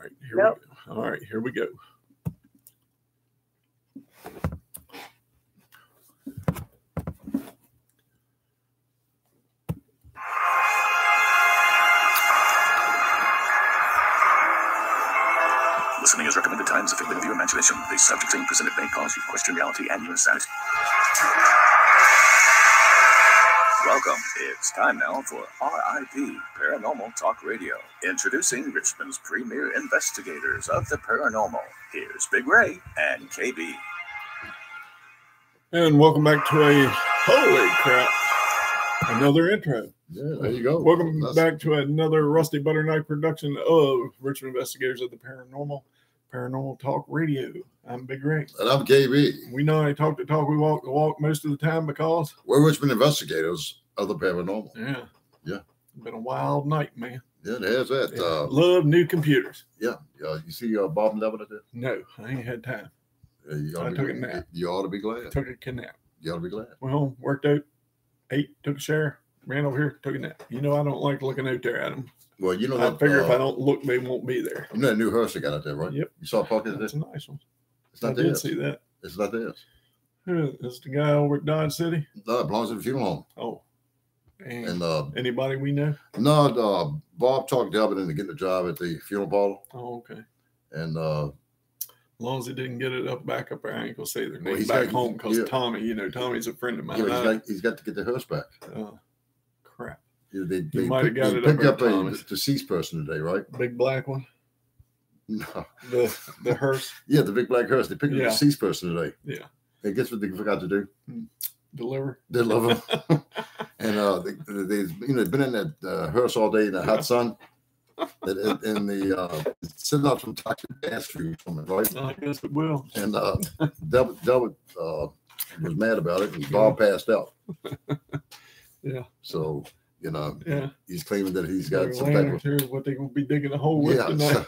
right, here we go. All right, here we go. Listening is recommended times of viewer imagination. The subject being presented may cause you to question reality and human sanity. Welcome. It's time now for RIP Paranormal Talk Radio. Introducing Richmond's premier investigators of the paranormal. Here's Big Ray and KB. And welcome back to a holy crap, another intro. Yeah, there you go. Welcome back to another Rusty Butter Knife production of Richmond Investigators of the Paranormal Talk Radio. I'm Big Ray. And I'm KB. We know I talk the talk, we walk the walk most of the time because we're Richmond Investigators of the Paranormal. Yeah. Yeah. Been a wild night, man. Yeah, there's that. Yeah. Love new computers. Yeah. You see Bob and Devin there? No, I ain't had time. I took a nap. You ought to be glad. Took a nap. You ought to be glad. Went home, worked out, ate, took a shower, ran over here, took a nap. You know I don't like looking out there at them. Well, you know I figure if I don't look, they won't be there. You know that new hearse they got out there, right? Yep. You saw Parker today? That's a nice one. It's not I theirs. did see that. It's not theirs. Who is the guy over at Dodge City? No, it belongs to the funeral home. Oh. And anybody we know? No, Bob talked Devin into getting a job at the funeral parlor. Oh, okay. And as long as he didn't get it back up there, I ain't gonna say their name he's back got, home because yeah. Tommy, Tommy's a friend of mine. Yeah, he's got to get the hearse back. Crap. Yeah, they picked up a deceased person today, right? Big black one. No, the hearse. Yeah, the big black hearse. They picked up a deceased person today. Yeah. And guess what they forgot to do? Deliver. And they've been in that hearse all day in the hot sun. And the sitting out some toxic gas fumes from it, right? I guess it will. And Delbert was mad about it, and Bob passed out. Yeah. So yeah, he's claiming that he's got some type of. Here's what they're gonna be digging a hole with tonight.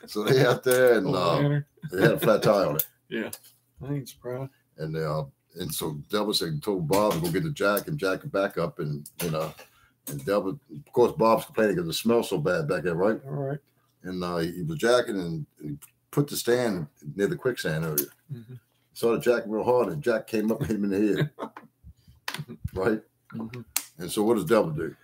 So they out there, and they had a flat tire on it. Yeah, I ain't surprised. And so Delbert told Bob to go get the jack and jack it back up, and and Delbert, of course, Bob's complaining because it smells so bad back there, right? All right. And he was jacking and he put the stand near the quicksand area. Mm-hmm. Saw the jack real hard, and Jack came up and hit him in the head. Right? Mm-hmm. And so what does Delbert do?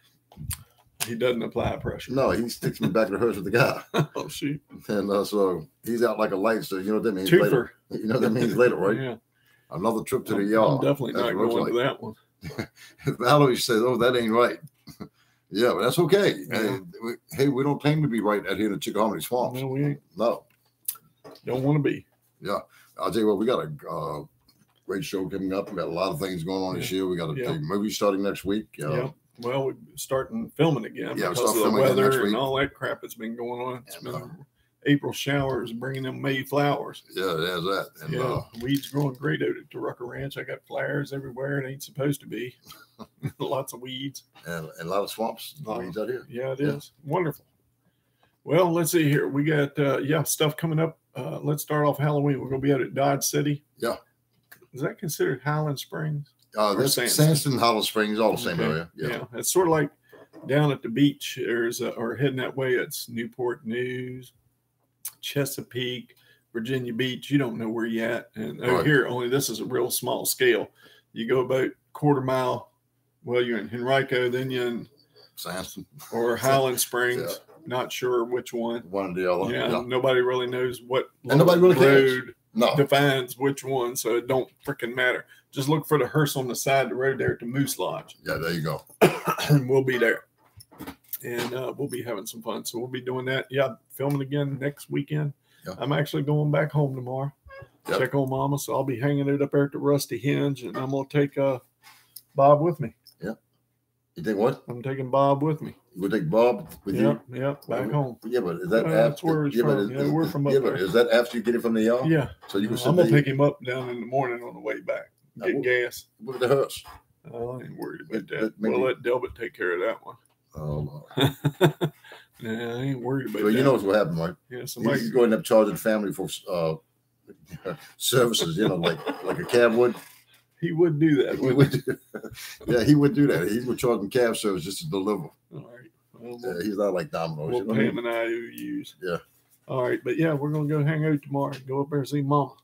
He doesn't apply pressure. No, he sticks him back in the hearse with the guy. Oh, shoot. And so he's out like a light, so you know what that means Twofer. later. You know what that means later, right? Yeah. Another trip to the yard. I'm definitely not going to that one. Valerie says, "Oh, that ain't right." Yeah, but that's okay. Yeah. Hey, we don't claim to be right out here in the Chickahominy Swamps. No, we ain't. No. Don't want to be. Yeah. I'll tell you what, we got a great show coming up. We got a lot of things going on this year. We got a movie starting next week. Yeah. Well, we're starting filming again yeah, because of the weather and all that crap that's been going on. It's been April showers bringing them May flowers. Yeah, there's that. And, weeds growing great out at Rucker Ranch. I got flowers everywhere. It ain't supposed to be. Lots of weeds. And a lot of swamps weeds out here. Yeah, it is. Wonderful. Well, let's see here. We got, stuff coming up. Let's start off Halloween. We're going to be out at Dodge City. Yeah. Is that considered Highland Springs? That's Sandston, Hollow Springs, all the same area. Yeah. It's sort of like down at the beach. Or heading that way. It's Newport News, Chesapeake, Virginia Beach. You don't know where you're at. And over here, only this is a real small scale. You go about quarter mile. Well, you're in Henrico, then you're in Sandston or Highland Springs. Not sure which one. One or the other. Yeah. Nobody really knows what and nobody really road cares. Defines which one, so it don't freaking matter. Just look for the hearse on the side of the road there at the Moose Lodge. Yeah, there you go. And we'll be there. And we'll be having some fun. So we'll be doing that. Yeah, filming again next weekend. Yep. I'm actually going back home tomorrow. Yep. Check on Mama. So I'll be hanging it up there at the Rusty Hinge, and I'm going to take Bob with me. Yeah. You think what? I'm taking Bob with me. You would take Bob with you? Yeah, back home. Yeah, but is that after? That's where he's from. We're from up there. But is that after you get it from the yard? Yeah. So you can. I'm gonna pick him up down in the morning on the way back. Get gas. With the hearse. I ain't worried about that. We'll let Delbert take care of that one. Oh, Nah, I ain't worried about that. Well, you know what's what happened, right? Yeah, somebody He's going to charge the family for services. Like a cab would. He would do that. Yeah, he would do that. He would charge them cab service just to deliver. All right. Well, he's not like Domino's. What Pam and I use. Yeah. All right, but yeah, we're gonna go hang out tomorrow and go up there and see Mama.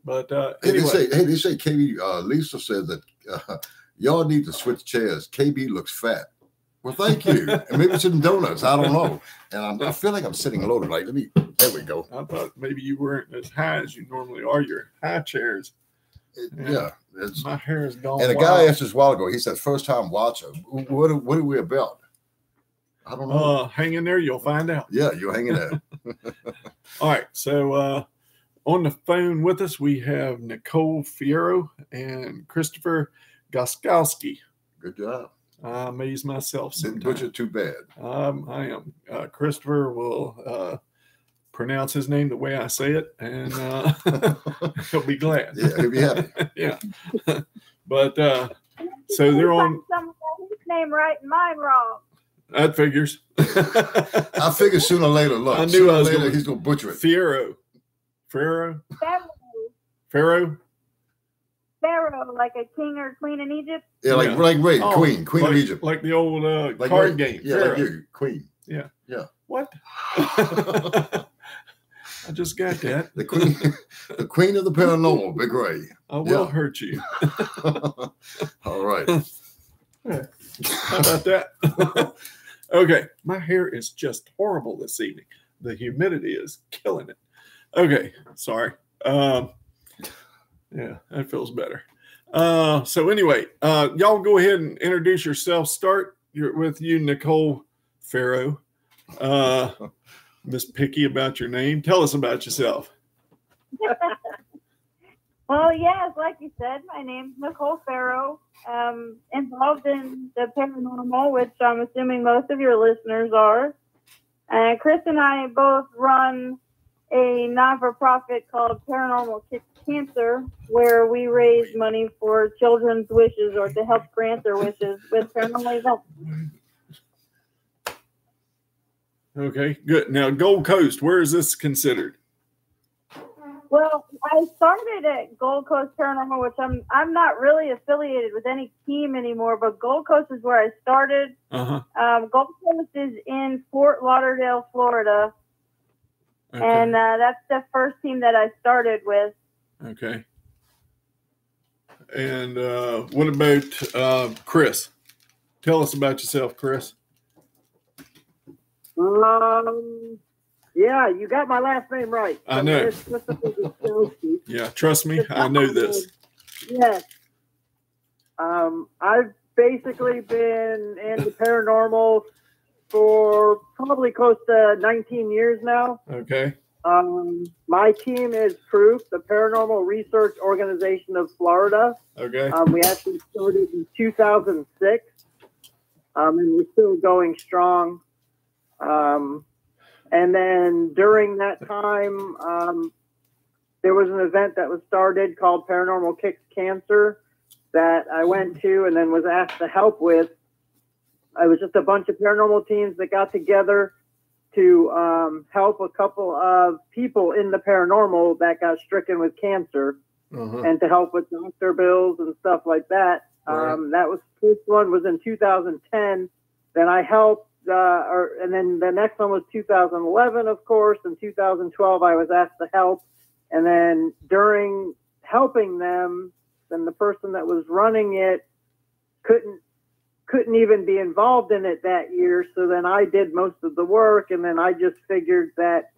But Hey, anyway, they say KB. Lisa said that y'all need to switch chairs. KB looks fat. Well, thank you. And maybe some donuts. I don't know. And I feel like I'm sitting low tonight. There we go. I thought maybe you weren't as high as you normally are. Your high chairs. Yeah. My hair is gone. And a guy asked us a while ago, he said, first time watcher. What are we about? I don't know. Hang in there. You'll find out. Yeah, you're hanging there. All right. So on the phone with us, we have Nicole Ferro and Christopher Gostkowski. Good job. I amaze myself sometimes. Didn't butcher too bad. I am. Christopher will pronounce his name the way I say it, and he'll be glad. Yeah, he'll be happy. Yeah. But so they're on. Someone got his name right and mine wrong. That figures. I figured sooner or later, look, I knew he's going to butcher it. Pharaoh, like a king or queen in Egypt. Yeah, like Ray, Queen like, of Egypt. Like the old like card Ray. game. Yeah, Pharaoh. like you, Queen. Yeah. Yeah. What? I just got that. The queen of the paranormal, Big Ray. I will hurt you. All right. How about that? Okay. My hair is just horrible this evening. The humidity is killing it. Okay. Sorry. Yeah, that feels better. So anyway, y'all go ahead and introduce yourself. Start with you, Nicole Ferro. Miss Picky about your name. Tell us about yourself. Well, yes, like you said, my name's Nicole Ferro. Involved in the paranormal, which I'm assuming most of your listeners are. Chris and I both run a non-for-profit called Paranormal Kids Cancer, where we raise money for children's wishes or to help grant their wishes with paranormal events. Okay, good. Now, Gold Coast, where is this considered? Well, I started at Gold Coast Paranormal, which I'm not really affiliated with any team anymore, but Gold Coast is where I started. Gold Coast is in Fort Lauderdale, Florida. Okay. And that's the first team that I started with. Okay. And what about Chris? Tell us about yourself, Chris. Yeah, you got my last name right. I know. Yeah, trust me, I know this. Yes. I've basically been in the paranormal for probably close to 19 years now. Okay. My team is Proof, the Paranormal Research Organization of Florida. Okay. We actually started in 2006, and we're still going strong. And then during that time, there was an event that was started called Paranormal Kicks Cancer that I went to and then was asked to help with. I was just a bunch of paranormal teams that got together to help a couple of people in the paranormal that got stricken with cancer and to help with doctor bills and stuff like that. That was first one was in 2010. Then I helped, and then the next one was 2011, of course. In 2012, I was asked to help. And then during helping them, then the person that was running it couldn't even be involved in it that year. So then I did most of the work, and then I just figured that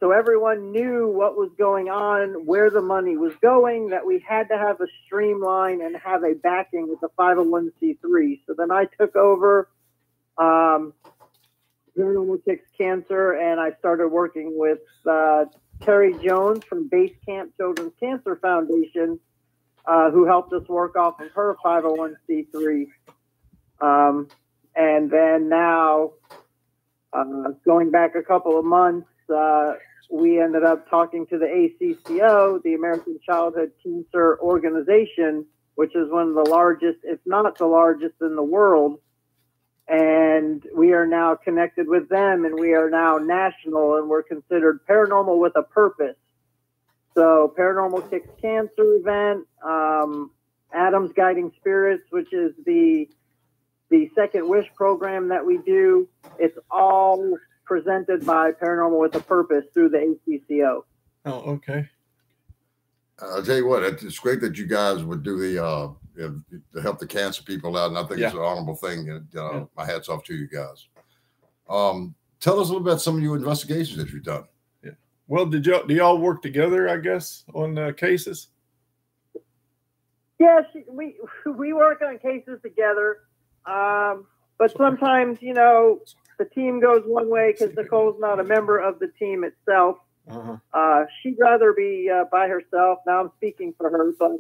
so everyone knew what was going on, where the money was going, that we had to have a streamline and have a backing with the 501c3. So then I took over Paranormal Kicks Cancer, and I started working with Terry Jones from Base Camp Children's Cancer Foundation, who helped us work off of her 501c3. And then now, going back a couple of months, we ended up talking to the ACCO, the American Childhood Cancer Organization, which is one of the largest, if not the largest in the world. And we are now connected with them, and we are now national, and we're considered paranormal with a purpose. So Paranormal Kicks Cancer event, Adam's Guiding Spirits, which is the Second Wish program that we do. It's all presented by Paranormal with a Purpose through the ACCO. Oh, okay. I'll tell you what, it's great that you guys would do the to help the cancer people out, and I think it's an honorable thing. And my hat's off to you guys. Tell us a little about some of your investigations that you've done. Yeah. Well, do y'all work together, I guess, on cases? Yes, we work on cases together. But sometimes, you know, the team goes one way because Nicole's not a member of the team itself. She'd rather be by herself. Now I'm speaking for her, but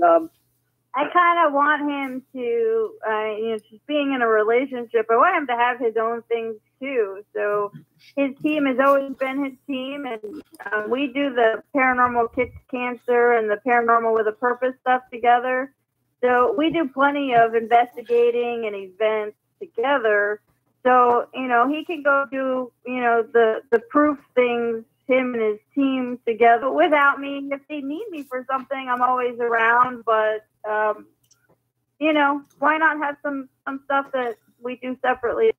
I kind of want him to, you know, just being in a relationship, I want him to have his own things too. So his team has always been his team, and we do the Paranormal Kicks Cancer and the Paranormal with a Purpose stuff together. So we do plenty of investigating and events together. So, you know, he can go do, you know, the proof things, him and his team together without me. If they need me for something, I'm always around. But, you know, why not have some stuff that we do separately?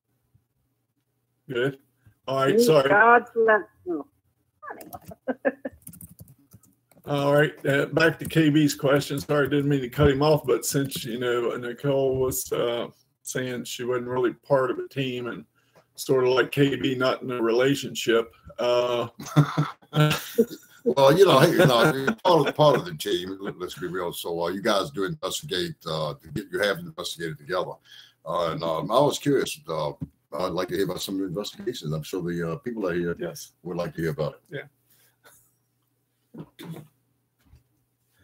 Good. All right. Sorry. God bless you. All right. Back to KB's question. Sorry, didn't mean to cut him off, but since, you know, Nicole was saying she wasn't really part of a team and sort of like KB not in a relationship. Well, you know, hey, part of the team. Let's be real. So you guys do investigate. You have investigated together, and I was curious. I'd like to hear about some of your investigations. I'm sure the people that here would like to hear about it. Yeah.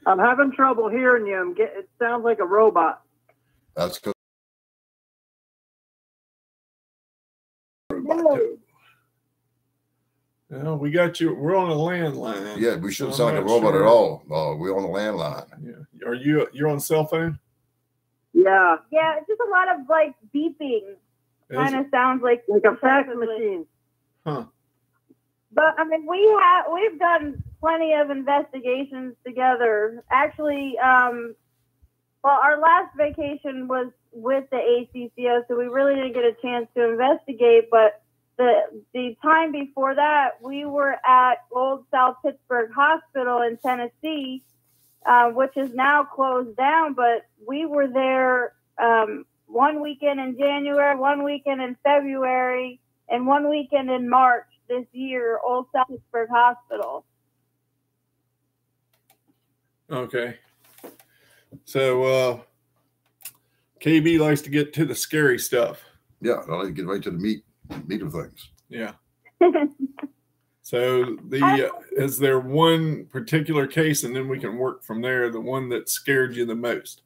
I'm having trouble hearing you. It sounds like a robot. That's good. No, we got you. We're on a landline. Yeah, we shouldn't sound like a robot at all. We're on the landline. Yeah. You're on cell phone? Yeah. Yeah, it's just a lot of like beeping. Kind of sounds like a fax machine. Huh. But I mean, we've done plenty of investigations together. Actually, well, our last vacation was with the ACCO, so we really didn't get a chance to investigate. But the time before that, we were at Old South Pittsburgh Hospital in Tennessee, which is now closed down. But we were there one weekend in January, one weekend in February, and one weekend in March this year, Old South Pittsburgh Hospital. Okay. So KB likes to get to the scary stuff. Yeah, I like to get right to the meat of things. Yeah. So is there one particular case, and then we can work from there, the one that scared you the most?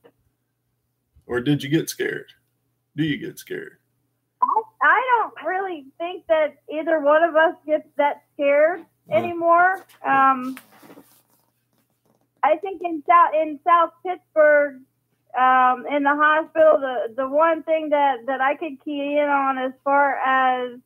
Or did you get scared? Do you get scared? I don't really think that either one of us gets that scared anymore. I think in South Pittsburgh, in the hospital, the one thing that I could key in on as far as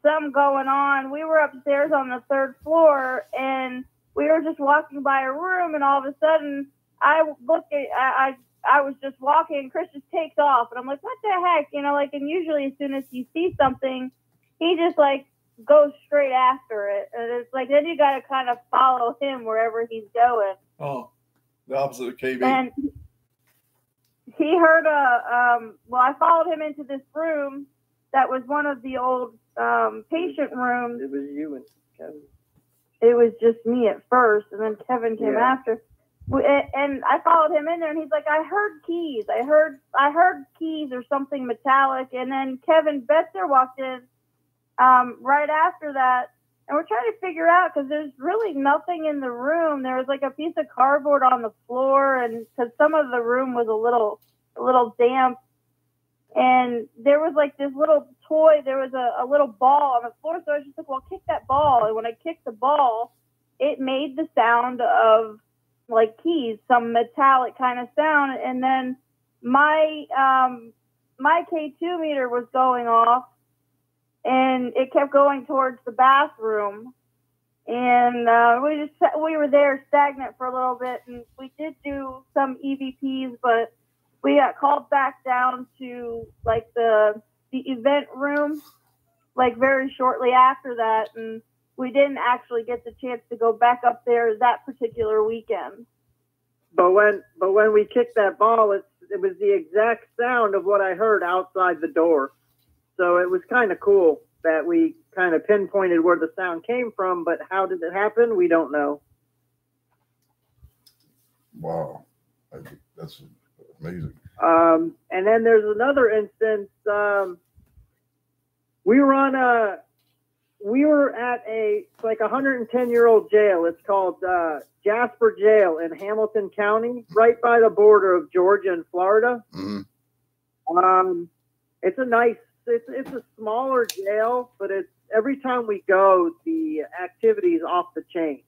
something going on, we were upstairs on the 3rd floor, and we were just walking by a room, and all of a sudden I was just walking, and Chris just takes off, and I'm like, what the heck? You know, like, and usually as soon as he sees something, he just like goes straight after it. And it's like, then you got to kind of follow him wherever he's going. Oh, the opposite of KB. And he heard well, I followed him into this room that was one of the old patient rooms. It was you and Kevin. It was just me at first, and then Kevin came after. And I followed him in there, and he's like, I heard keys. I heard keys or something metallic. And then Kevin Betzer walked in right after that, and we're trying to figure out, because there's really nothing in the room. There was like a piece of cardboard on the floor, and because some of the room was a little damp, and there was like this little toy. There was a little ball on the floor, so I was just like, well, kick that ball. And when I kicked the ball, it made the sound of like keys, some metallic kind of sound. And then my K2 meter was going off, and it kept going towards the bathroom. And we were there stagnant for a little bit, and we did do some EVPs, but we got called back down to like the event room, like very shortly after that, and we didn't actually get the chance to go back up there that particular weekend. But when we kicked that ball, it was the exact sound of what I heard outside the door. So it was kind of cool that we kind of pinpointed where the sound came from, but how did it happen? We don't know. Wow. That's amazing. And then there's another instance. We were at a 110-year-old jail. It's called Jasper Jail in Hamilton County, right by the border of Georgia and Florida. Mm-hmm. It's a smaller jail, but every time we go, the activity's off the chain.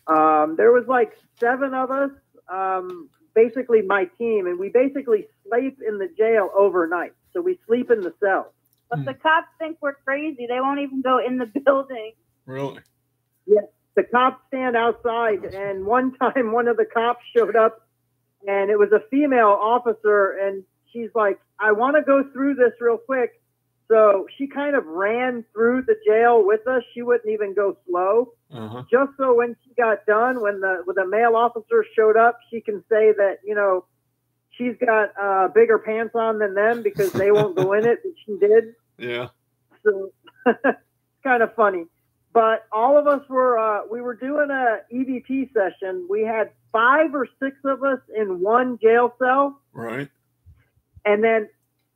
There was like 7 of us, basically my team, and we basically sleep in the jail overnight. So we sleep in the cell. But the cops think we're crazy. They won't even go in the building. Really? Yeah. The cops stand outside, and one time one of the cops showed up, and it was a female officer, and she's like, I want to go through this real quick. So she kind of ran through the jail with us. She wouldn't even go slow. Uh-huh. Just so when she got done, when the male officer showed up, she can say that, she's got bigger pants on than them because they won't go in it, but she did. Yeah. So it's kind of funny. But all of us we were doing a EVP session. We had 5 or 6 of us in one jail cell. Right. And then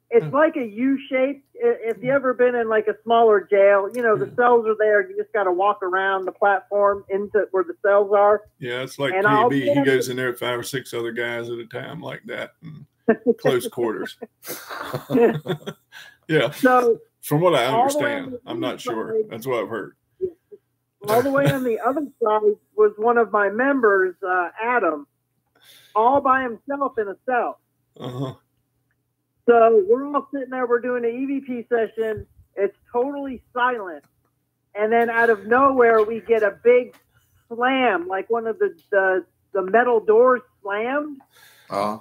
it's like a U shape. If you ever been in like a smaller jail, the cells are there. You just got to walk around the platform into where the cells are. Yeah, it's like KB. He goes in there with 5 or 6 other guys at a time like that. Close quarters. Yeah. So from what I understand, I'm not sure. That's what I've heard. All the way on the other side was one of my members, Adam, all by himself in a cell. Uh-huh. So we're all sitting there. We're doing an EVP session. It's totally silent. And then out of nowhere, we get a big slam, like one of the metal doors slammed. Uh-huh.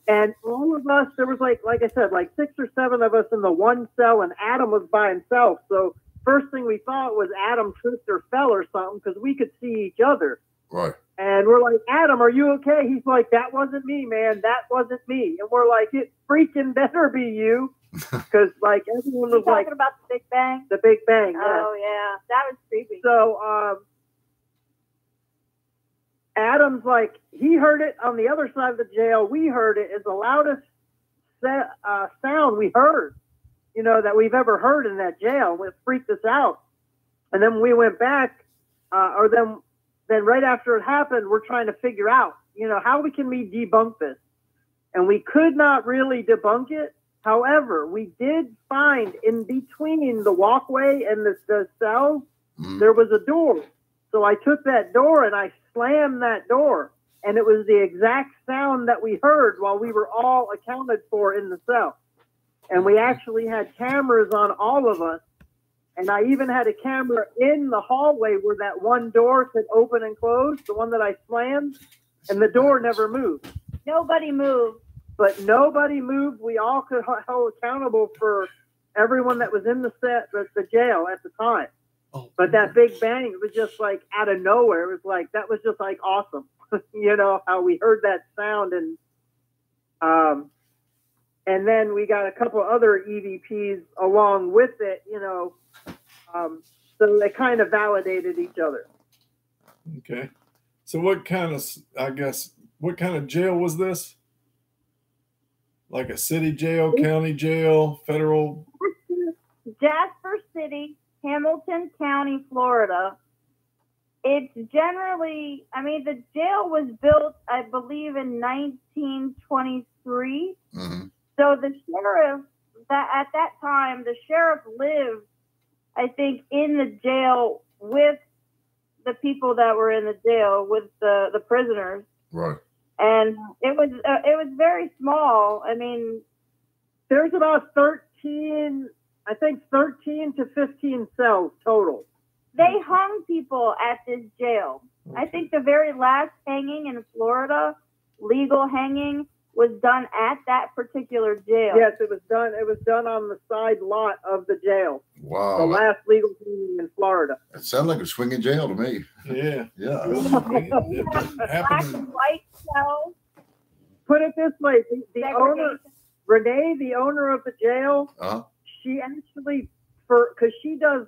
And all of us, there was like I said, like 6 or 7 of us in the one cell, and Adam was by himself. So first thing we thought was Adam tripped or fell or something because we could see each other. Right. And we're like, Adam, are you okay? He's like, that wasn't me, man. That wasn't me. And we're like, it freaking better be you. Because like everyone was talking about the Big Bang? The Big Bang. Oh, yeah. That was creepy. So Adam's like, he heard it on the other side of the jail. We heard it. It's the loudest sound we heard, that we've ever heard in that jail. It freaked us out. And then we went back, then right after it happened, we're trying to figure out, how can we debunk this? And we could not really debunk it. However, we did find in between the walkway and the cells, there was a door. So I took that door and I slammed that door. And it was the exact sound that we heard while we were all accounted for in the cell. And we actually had cameras on all of us. And I even had a camera in the hallway where that one door could open and close, the one that I slammed, and the door never moved. Nobody moved. But nobody moved. We all could hold accountable for everyone that was in the jail at the time. Oh, but that Big Bang, it was just like out of nowhere. It was like, that was just like awesome. How we heard that sound. And then we got a couple other EVPs along with it, so they kind of validated each other. Okay. So what kind of jail was this? Like a city jail, county jail, federal? Jasper City, Hamilton County, Florida. It's generally, the jail was built, I believe, in 1923. Mm-hmm. So the sheriff, at that time, the sheriff lived, I think, in the jail with the people that were in the jail, with the prisoners. Right. And it was very small. There's about 13 to 15 cells total. They hung people at this jail. I think the very last hanging in Florida, legal hanging, was done at that particular jail. Yes, it was done. It was done on the side lot of the jail. Wow. The last legal hearing in Florida. It sounds like a swinging jail to me. Yeah. Yeah. It doesn't Black happen. and white cells. Put it this way: the owner, Segregation. Renee, the owner of the jail, Uh-huh. she actually, because she does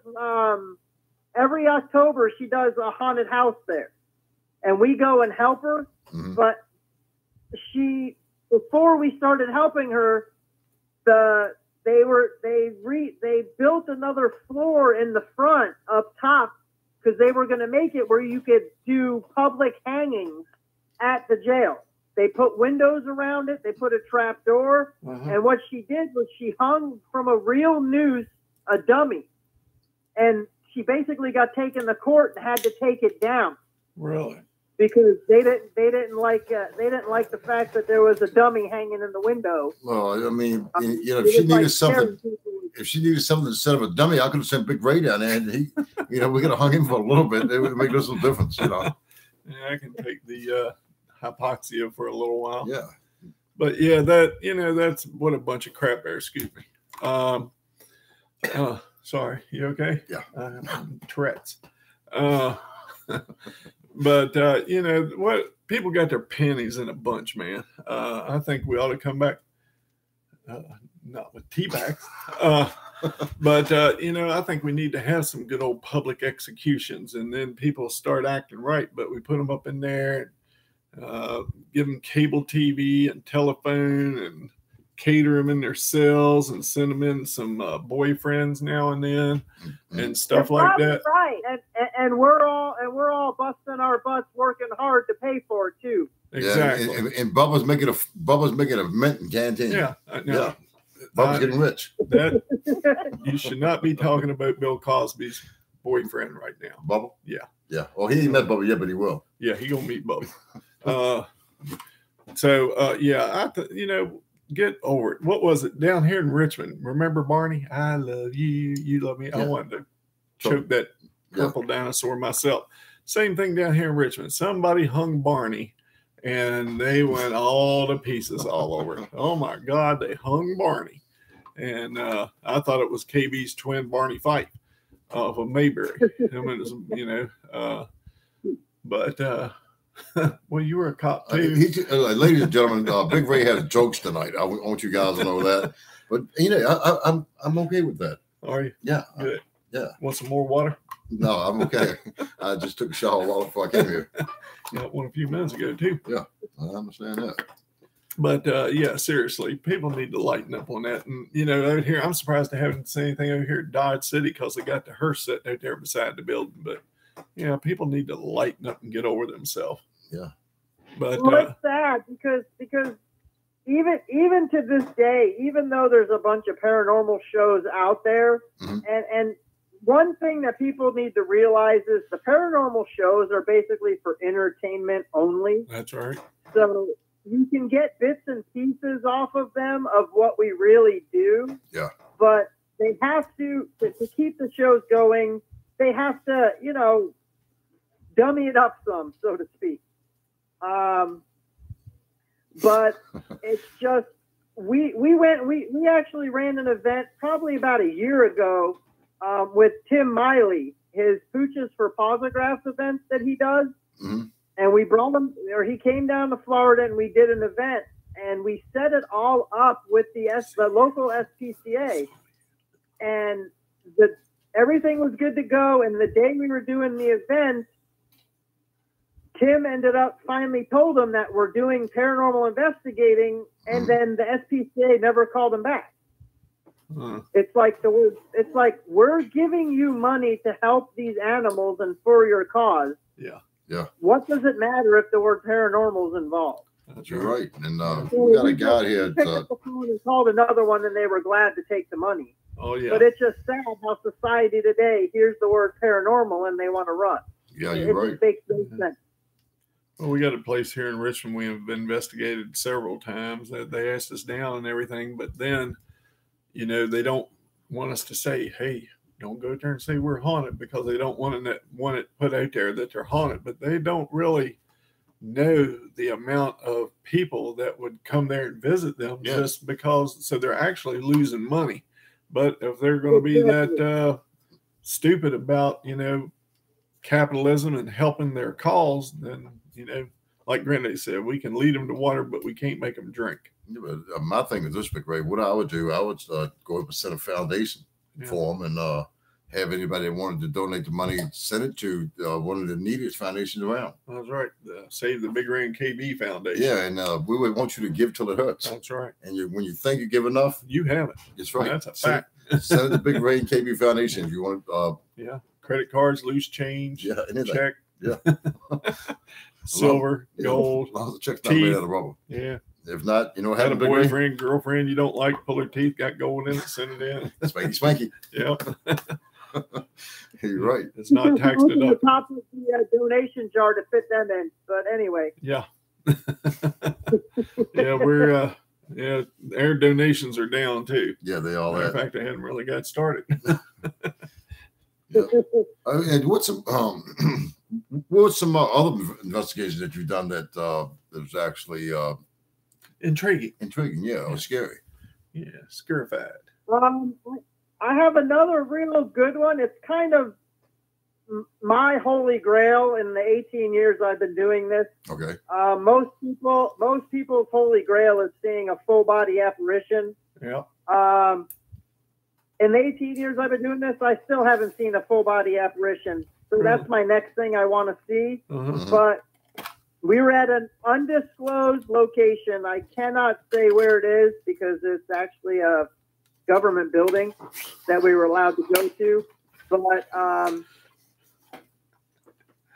every October, she does a haunted house there, and we go and help her. Mhm. But she, before we started helping her, they built another floor in the front up top because they were going to make it where you could do public hangings at the jail. They put windows around it. They put a trap door. Uh-huh. And what she did was she hung from a real noose a dummy. And she basically got taken to court and had to take it down Really? because they didn't like the fact that there was a dummy hanging in the window. Well, I mean, you know, It if she was like needed something, scaring people. if she needed something instead of a dummy, I could have sent Big Ray down there, and he, you know, we could have hung him for a little bit. It would make us a little difference, you know. Yeah, I can take the hypoxia for a little while. Yeah. But yeah, that's what a bunch of crap there. Excuse me. Sorry, you okay? Yeah. Tourette's. But what, people got their panties in a bunch, man. I think we ought to come back. Not with tea bags. But I think we need to have some good old public executions, and then people start acting right. But we put them up in there, give them cable TV and telephone, and cater them in their cells, and send them in some boyfriends now and then, and stuff You're like probably that. right. And we're all busting our butts working hard to pay for it too. Exactly. Yeah, and Bubba's making a mint and canteen. Yeah. Yeah. Bubba's getting rich. That you should not be talking about Bill Cosby's boyfriend right now. Bubba? Yeah. Yeah. Well, he ain't met Bubba yet, but he will. Yeah, he gonna meet Bubba. Get over it. What was it down here in Richmond? Remember Barney? I love you. You love me. Yeah. I wanted to choke that purple dinosaur myself. Same thing down here in Richmond. Somebody hung Barney, and they went all to pieces all over. Oh my God, they hung Barney, and I thought it was KB's twin Barney Fife of Mayberry. But well, you were a cop too. Ladies and gentlemen, Big Ray has jokes tonight. I want you guys to know that. But I'm okay with that. Are you? Yeah. Good. Yeah. Want some more water? No, I'm okay. I just took a shower while before I came here. Got one a few minutes ago too. Yeah, I understand that. But seriously, people need to lighten up on that. And out here, I'm surprised they haven't seen anything over here at Dodge City because they got the hearse sitting out there beside the building. But people need to lighten up and get over themselves. Yeah. But Well, it's sad because even to this day, even though there's a bunch of paranormal shows out there, and one thing that people need to realize is the paranormal shows are basically for entertainment only. That's right. So you can get bits and pieces off of them of what we really do. Yeah. But they have to keep the shows going, they have to, dummy it up some, so to speak. But it's just, we actually ran an event probably about a year ago with Tim Miley, his Pooches for Posographs events that he does. Mm-hmm. And we brought him, or he came down to Florida and we did an event and we set it all up with the local SPCA. And everything was good to go. And the day we were doing the event, Tim ended up finally told him that we're doing paranormal investigating, and then the SPCA never called him back. It's like we're giving you money to help these animals and for your cause. Yeah. Yeah. What does it matter if the word paranormal is involved? You're right. And we got a guy here. Picked up the phone and called another one, and they were glad to take the money. Oh yeah. But it's just sad how society today hears the word paranormal and they want to run. Yeah, you're right. It makes no sense. Well, we got a place here in Richmond we have investigated several times. They asked us down and everything, but then, they don't want us to say, hey, don't go there and say we're haunted, because they don't want it put out there that they're haunted. But they don't really know the amount of people that would come there and visit them just because. So they're actually losing money. But if they're going to be that stupid about, capitalism and helping their cause, then, like Granddaddy said, we can lead them to water, but we can't make them drink. Yeah, but, my thing is this, Big Ray. What I would do, I would go up and set a foundation for them and have anybody that wanted to donate the money send it to one of the neediest foundations around. That's right. Save the Big Ray and KB Foundation. Yeah, and we would want you to give till it hurts. That's right. And when you think you give enough, you have it. That's right. That's a fact. Send it to Big Ray and KB Foundation if you want. Credit cards, loose change, anything. check. Yeah. Silver, gold. As long as the check's not made out of rubber. Yeah. If not, had a boyfriend, girlfriend you don't like, pull her teeth, got gold in it, send it in. Spanky. Yeah. You're right. It's not taxed Open enough. the top of the donation jar to fit them in. But anyway. Yeah. We're their donations are down too. Yeah, they all are. In fact, they hadn't really got started. And what's some other investigations that you've done that was actually intriguing, or scary? Yeah, scarified. I have another real good one. It's kind of my holy grail in the 18 years I've been doing this. Okay. Most people's holy grail is seeing a full body apparition. Yeah. In the 18 years I've been doing this, I still haven't seen a full body apparition. So that's my next thing I want to see. Mm-hmm. But we were at an undisclosed location. I cannot say where it is because it's actually a government building that we were allowed to go to. But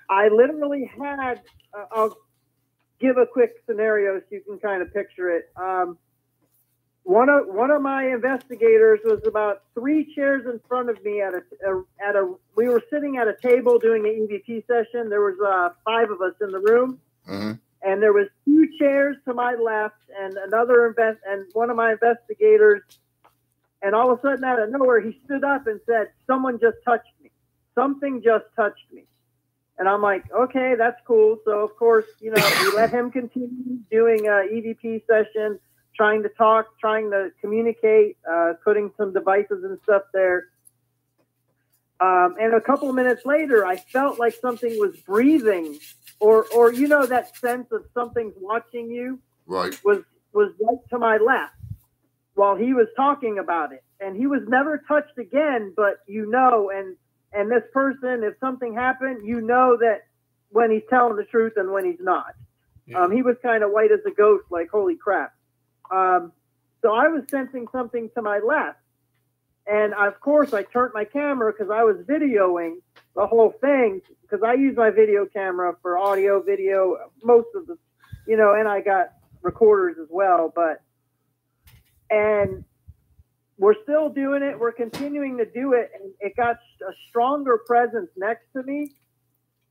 I literally had, I'll give a quick scenario so you can kind of picture it. One of my investigators was about 3 chairs in front of me we were sitting at a table doing an EVP session. There was 5 of us in the room, and there was 2 chairs to my left and and one of my investigators. And all of a sudden, out of nowhere, he stood up and said, "Someone just touched me. Something just touched me." And I'm like, okay, that's cool. So of course, we let him continue doing a EVP session, trying to talk, trying to communicate, putting some devices and stuff there. And a couple of minutes later, I felt like something was breathing, or that sense of something's watching you. Right. Was right to my left while he was talking about it, and he was never touched again. But and this person, if something happened, that when he's telling the truth and when he's not. Yeah. He was kind of white as a ghost, like holy crap. So I was sensing something to my left. And of course I turned my camera because I was videoing the whole thing, because I use my video camera for audio, video, most of the, and I got recorders as well, and we're still doing it. We're continuing to do it. And it got a stronger presence next to me.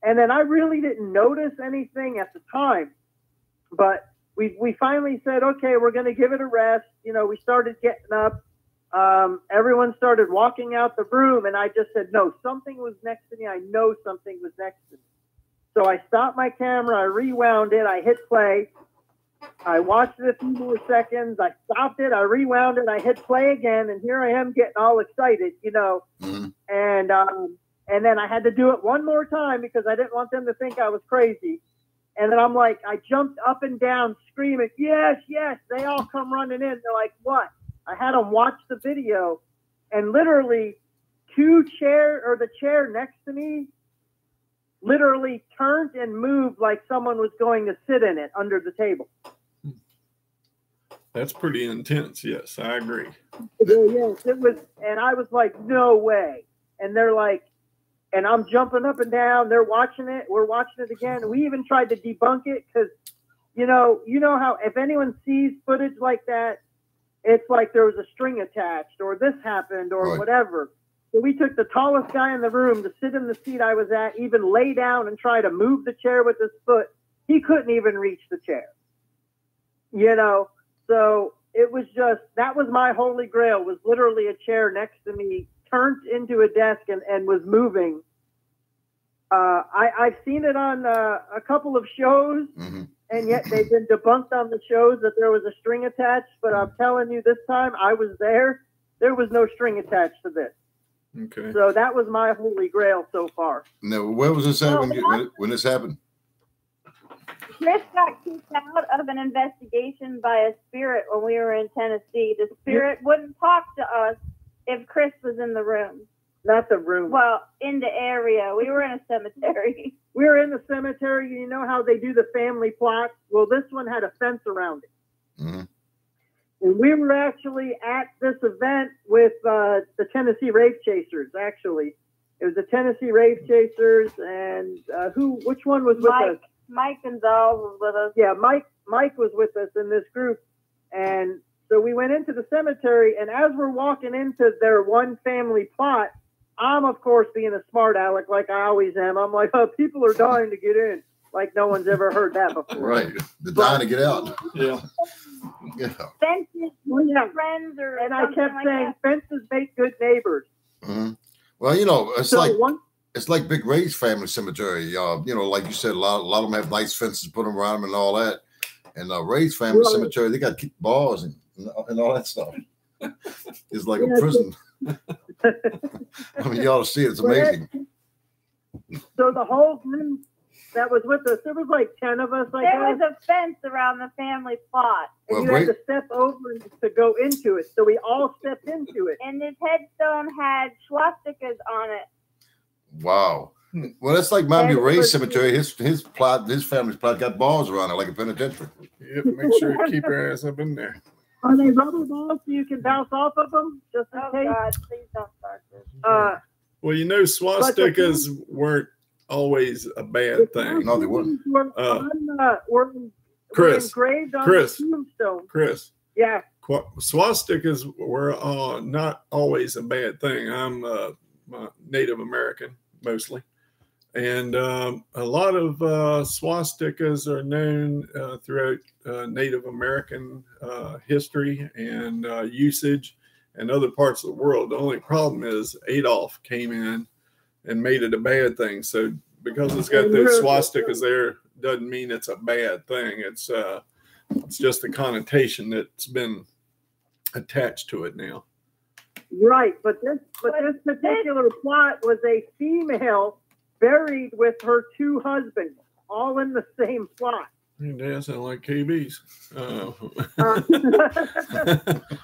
And then I really didn't notice anything at the time, but we finally said, okay, we're going to give it a rest. We started getting up. Everyone started walking out the room, and I just said, no, something was next to me. I know something was next to me. So I stopped my camera. I rewound it. I hit play. I watched it a few more seconds. I stopped it. I rewound it. I hit play again, and here I am getting all excited, Mm-hmm. And then I had to do it one more time because I didn't want them to think I was crazy. And then I'm like, I jumped up and down screaming, yes, yes. They all come running in. They're like, what? I had them watch the video, and literally the chair next to me literally turned and moved like someone was going to sit in it under the table. That's pretty intense. Yes, I agree. Yes, it was. And I was like, no way. And they're like, and I'm jumping up and down. They're watching it. We're watching it again. We even tried to debunk it because, you know how if anyone sees footage like that, it's like there was a string attached or this happened or whatever. So we took the tallest guy in the room to sit in the seat I was at, even lay down and try to move the chair with his foot. He couldn't even reach the chair. So it was that was my holy grail, was literally a chair next to me, turned into a desk and was moving. I've seen it on a couple of shows, and yet they've been debunked on the shows that there was a string attached. But I'm telling you, this time I was there. There was no string attached to this. Okay. So that was my holy grail so far. Now, where was this at when this happened? Chris got kicked out of an investigation by a spirit when we were in Tennessee. The spirit wouldn't talk to us if Chris was in the room. Not the room. Well, in the area. We were in a cemetery. We were in the cemetery. You know how they do the family plots? Well, this one had a fence around it. Mm-hmm. And we were actually at this event with the Tennessee Rape Chasers, actually. It was the Tennessee Rape Chasers, and which one was with us? Mike Gonzalez was with us. Yeah, Mike was with us in this group. And so we went into the cemetery, and as we're walking into their one family plot, I'm, of course, being a smart aleck like I always am. I'm like, oh, people are dying to get in. Like no one's ever heard that before. Right. They're dying to get out. Yeah. Fences, friends, or and I kept like saying, that. fences make good neighbors. Mm-hmm. Well, you know, it's So it's like Big Ray's family cemetery. You know, like you said, a lot of them have nice fences put them around them and all that. And Ray's family cemetery, they got to keep bars and all that stuff. It's like a prison. I mean, you ought to see it. It's amazing. So the whole group that was with us, there was like 10 of us. There was a fence around the family plot. And you had to step over to go into it. So we all stepped into it. And this headstone had swastikas on it. Wow. Well, that's like Mommy Ray's cemetery. His family's plot got bars around it like a penitentiary. Yep, make sure you keep your ass up in there. Are they rubber balls so you can bounce off of them? Just in case? God, please don't start this. Well, you know, swastikas weren't always a bad thing. No, they weren't. We're Chris, engraved on Chris, the tombstone. Chris. Yeah. Swastikas were not always a bad thing. I'm Native American mostly. And a lot of swastikas are known throughout Native American history and usage and other parts of the world. The only problem is Adolf came in and made it a bad thing. So because it's got those swastikas there, doesn't mean it's a bad thing. It's just a connotation that's been attached to it now. Right, but this particular plot was a female buried with her two husbands, all in the same plot. They sound like KBs.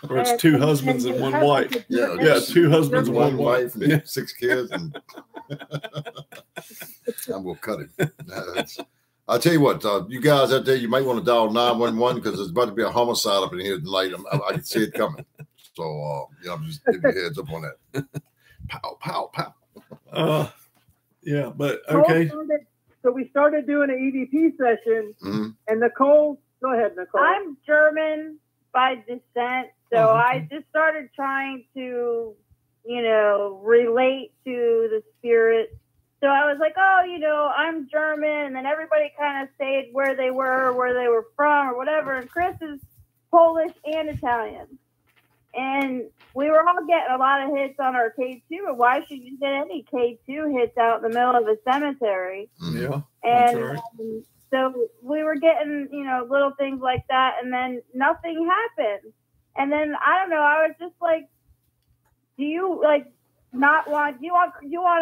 Or it's two husbands and one wife. Yeah, two husbands and one wife and 6 kids. And I'm going to cut it. I'll tell you what, you guys out there, you might want to dial 911 because there's about to be a homicide up in here tonight. I can see it coming. So, I'm just giving you a heads up on that. Pow, pow, pow. Yeah, but okay. So we started doing an EVP session, and Nicole, go ahead, Nicole. I'm German by descent, so I just started trying to, relate to the spirit. So I was like, I'm German, and then everybody kind of said where they were from, or whatever. And Chris is Polish and Italian. And we were all getting a lot of hits on our K2. And why should you get any K2 hits out in the middle of a cemetery? Yeah. And right. So we were getting, little things like that. And then nothing happened. And then, I don't know, I was just like, do you want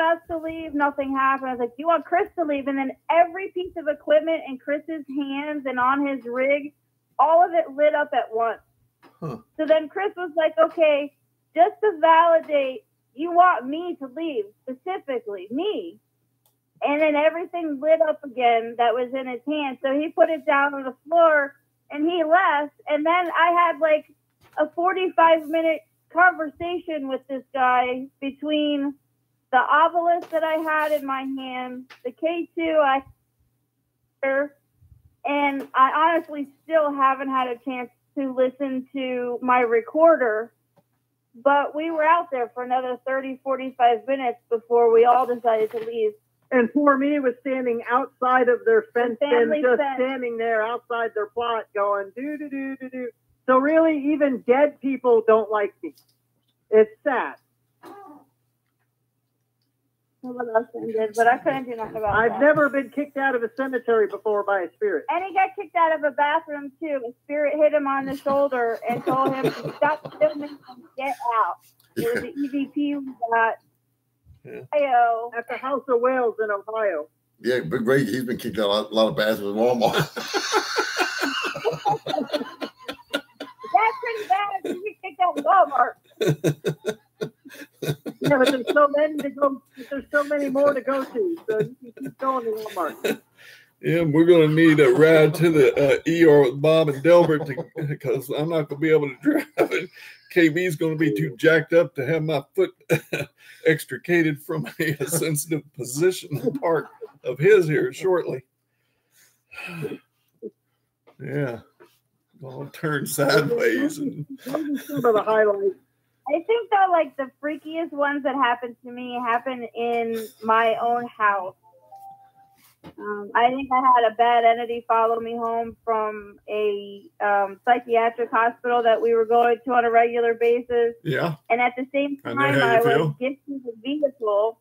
us to leave? Nothing happened. I was like, do you want Chris to leave? And then every piece of equipment in Chris's hands and on his rig, all of it lit up at once. Huh. So then Chris was like, okay, just to validate, you want me to leave, specifically me. And then everything lit up again that was in his hand. So he put it down on the floor and he left. And then I had like a 45-minute conversation with this guy between the obelisk that I had in my hand, the K2 and I honestly still haven't had a chance to listen to my recorder, but we were out there for another 30, 45 minutes before we all decided to leave. And for me, it was standing outside of their fence and just fence. Standing there outside their plot going, do. So really, even dead people don't like me. It's sad. Someone else did, but I couldn't do nothing about that. I've never been kicked out of a cemetery before by a spirit. And he got kicked out of a bathroom too. A spirit hit him on the shoulder and told him to stop filming and get out. It was the EVP we got. Ohio. At the House of Wales in Ohio. Yeah, Big Ray, he's been kicked out a lot of bathrooms in Walmart. That's pretty bad. You get kicked out of Walmart. Yeah, but there's so many to go. There's so many more to go to, so you can keep going to Walmart. Yeah, we're going to need a ride to the ER with Bob and Delbert because I'm not going to be able to drive it. KB's going to be too jacked up to have my foot extricated from a sensitive position part of his here shortly. Yeah, I'll turn sideways. And Some of the highlights. I think that like the freakiest ones that happened to me happened in my own house. I think I had a bad entity follow me home from a psychiatric hospital that we were going to on a regular basis. Yeah. And at the same time, I was gifted a vehicle.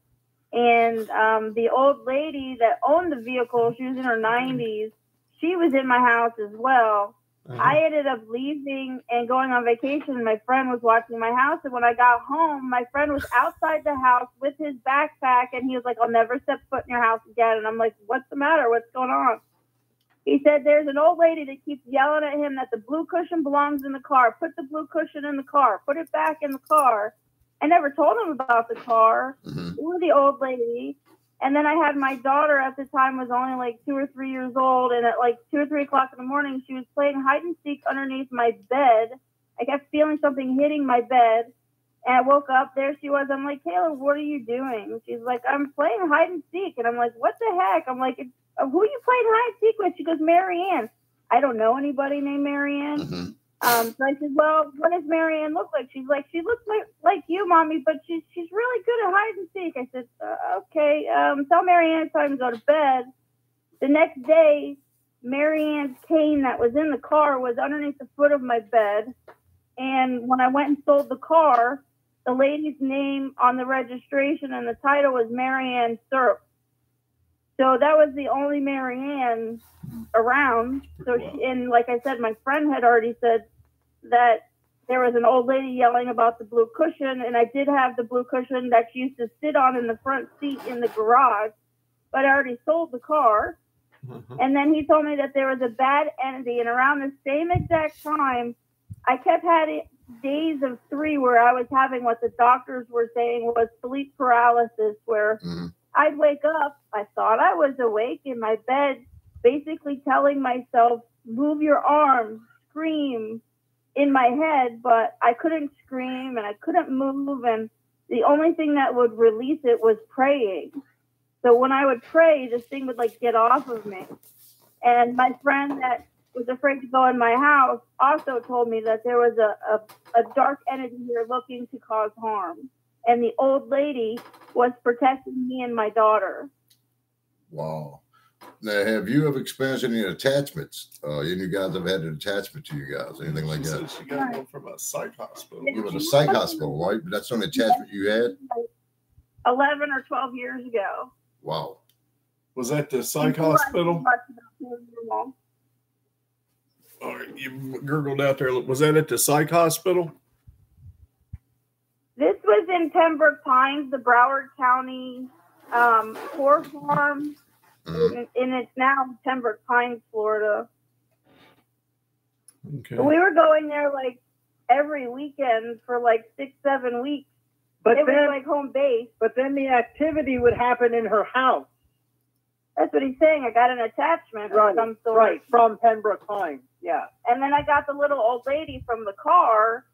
And the old lady that owned the vehicle, she was in her 90s. She was in my house as well. I ended up leaving and going on vacation. My friend was watching my house. And when I got home, my friend was outside the house with his backpack. And he was like, I'll never step foot in your house again. And I'm like, what's the matter? What's going on? He said, there's an old lady that keeps yelling at him that the blue cushion belongs in the car. Put the blue cushion in the car. Put it back in the car. I never told him about the car or the old lady. And then I had my daughter at the time was only like 2 or 3 years old. And at like 2 or 3 o'clock in the morning, she was playing hide and seek underneath my bed. I kept feeling something hitting my bed. And I woke up, there she was. I'm like, Kayla, what are you doing? She's like, I'm playing hide and seek. And I'm like, what the heck? I'm like, who are you playing hide and seek with? She goes, Marianne. I don't know anybody named Marianne. So I said, well, what does Marianne look like? She's like, she looks like you, Mommy, but she's really good at hide and seek. I said, okay, tell Marianne it's time to go to bed. The next day, Marianne's cane that was in the car was underneath the foot of my bed. And when I went and sold the car, the lady's name on the registration and the title was Marianne Syrup. So that was the only Marianne around. So, and like I said, my friend had already said that there was an old lady yelling about the blue cushion, and I did have the blue cushion that she used to sit on in the front seat in the garage, but I already sold the car. And then he told me that there was a bad entity, and around the same exact time, I kept having days of 3 where I was having what the doctors were saying was sleep paralysis, where I'd wake up, I thought I was awake in my bed, basically telling myself, move your arms, scream in my head, but I couldn't scream and I couldn't move. And the only thing that would release it was praying. So when I would pray, this thing would like get off of me. And my friend that was afraid to go in my house also told me that there was a dark entity here looking to cause harm. And the old lady was protecting me and my daughter. Wow. Now, have you ever experienced any attachments? Any of you guys have had an attachment to you guys? Anything like that? She got one from a psych hospital. It was a psych hospital, right? But that's the only attachment you had? 11 or 12 years ago. Wow. Was that the psych hospital? All right, you gurgled out there. Was that at the psych hospital? This was in Pembroke Pines, the Broward County Core Farm, and it's now Pembroke Pines, Florida. Okay. We were going there like every weekend for like 6-7 weeks. But it then, was like home base. But then the activity would happen in her house. That's what he's saying. I got an attachment of some sort. Right, from Pembroke Pines, yeah. And then I got the little old lady from the car